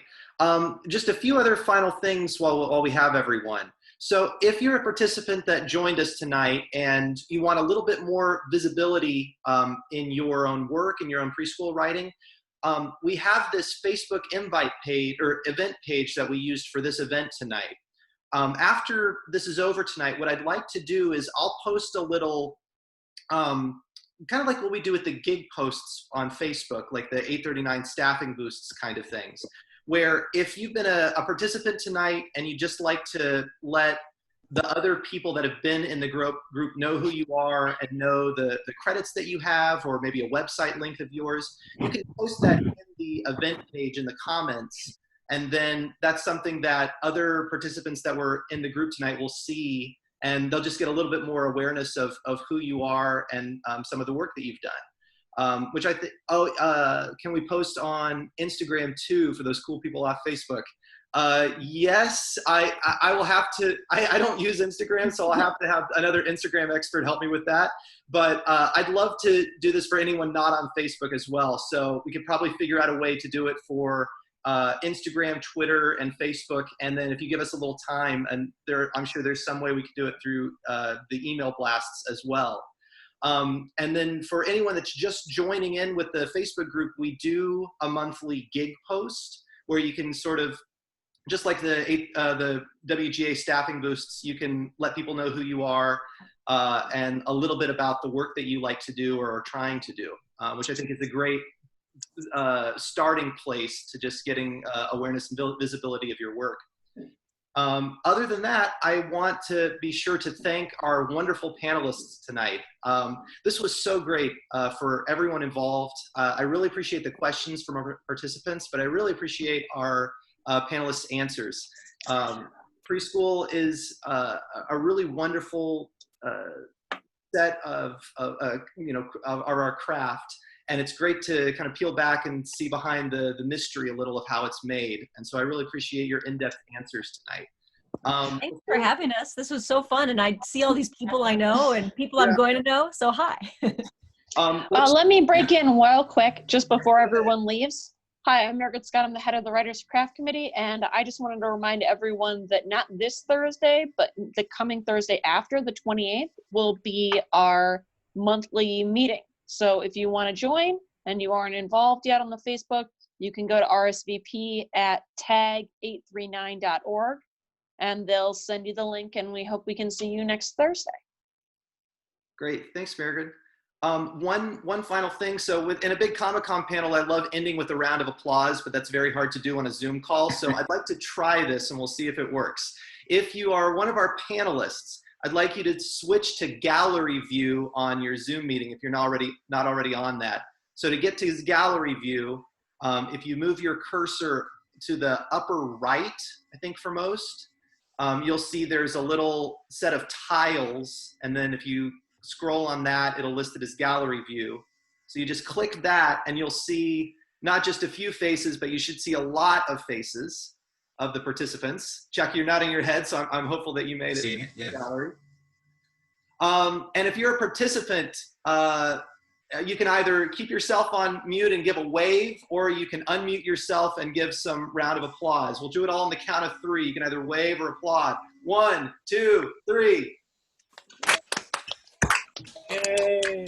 Speaker 1: Just a few other final things while we have everyone. So if you're a participant that joined us tonight and you want a little bit more visibility in your own work, in your own preschool writing, we have this Facebook invite page or event page that we used for this event tonight. After this is over tonight, what I'd like to do is I'll post a little, kind of like what we do with the gig posts on Facebook, like the 839 staffing boosts kind of things, where if you've been a participant tonight and you just like to let the other people that have been in the group know who you are and know the credits that you have, or maybe a website link of yours, you can post that in the event page in the comments. And then that's something that other participants that were in the group tonight will see, and they'll just get a little bit more awareness of who you are and some of the work that you've done. Which I think, can we post on Instagram too for those cool people off Facebook? Yes, I will have to, I don't use Instagram, so I'll have to have another Instagram expert help me with that. But I'd love to do this for anyone not on Facebook as well. So we could probably figure out a way to do it for Instagram, Twitter, and Facebook. And then if you give us a little time, and I'm sure there's some way we could do it through the email blasts as well. And then for anyone that's just joining in with the Facebook group, we do a monthly gig post where you can sort of, just like the WGA staffing boosts, you can let people know who you are and a little bit about the work that you like to do or are trying to do, which I think is a great starting place to just getting awareness and visibility of your work. Other than that, I want to be sure to thank our wonderful panelists tonight. This was so great for everyone involved. I really appreciate the questions from our participants, but I really appreciate our panelists' answers. Preschool is a really wonderful set of our craft. And it's great to kind of peel back and see behind the mystery a little of how it's made. And so I really appreciate your in-depth answers tonight.
Speaker 3: Thanks for having us. This was so fun. And I see all these people I know and people I'm going to know. So hi.
Speaker 19: Let me break in real quick just before everyone leaves. Hi, I'm Margaret Scott. I'm the head of the Writers Craft Committee. And I just wanted to remind everyone that not this Thursday, but the coming Thursday after, the 28th, will be our monthly meeting. So if you want to join and you aren't involved yet on the Facebook, you can go to RSVP at tag839.org and they'll send you the link, and we hope we can see you next Thursday.
Speaker 1: Great, thanks, Margaret. One final thing. So in a big Comic-Con panel, I love ending with a round of applause, but that's very hard to do on a Zoom call. So I'd like to try this and we'll see if it works. If you are one of our panelists, I'd like you to switch to gallery view on your Zoom meeting if you're not already on that. So to get to his gallery view, if you move your cursor to the upper right, I think for most, you'll see there's a little set of tiles. And then if you scroll on that, it'll list it as gallery view. So you just click that and you'll see not just a few faces, but you should see a lot of faces of the participants. Chuck, you're nodding your head, so I'm hopeful that you made it to the gallery. And if you're a participant, you can either keep yourself on mute and give a wave, or you can unmute yourself and give some round of applause. We'll do it all on the count of 3. You can either wave or applaud. 1, 2, 3.
Speaker 8: Yay!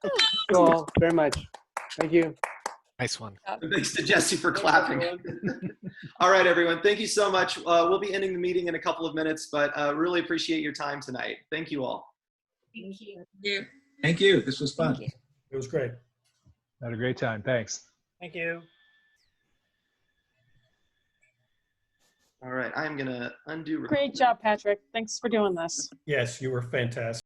Speaker 8: Thank you all very much. Thank you.
Speaker 20: Nice one.
Speaker 1: Thanks to Jesse for clapping. All right, everyone. Thank you so much. We'll be ending the meeting in a couple of minutes, but really appreciate your time tonight. Thank you all.
Speaker 13: Thank you.
Speaker 5: Thank you. This was fun.
Speaker 7: It was great.
Speaker 9: Had a great time. Thanks.
Speaker 18: Thank you.
Speaker 1: All right, I'm going to undo.
Speaker 19: Great job, Patrick. Thanks for doing this.
Speaker 7: Yes, you were fantastic.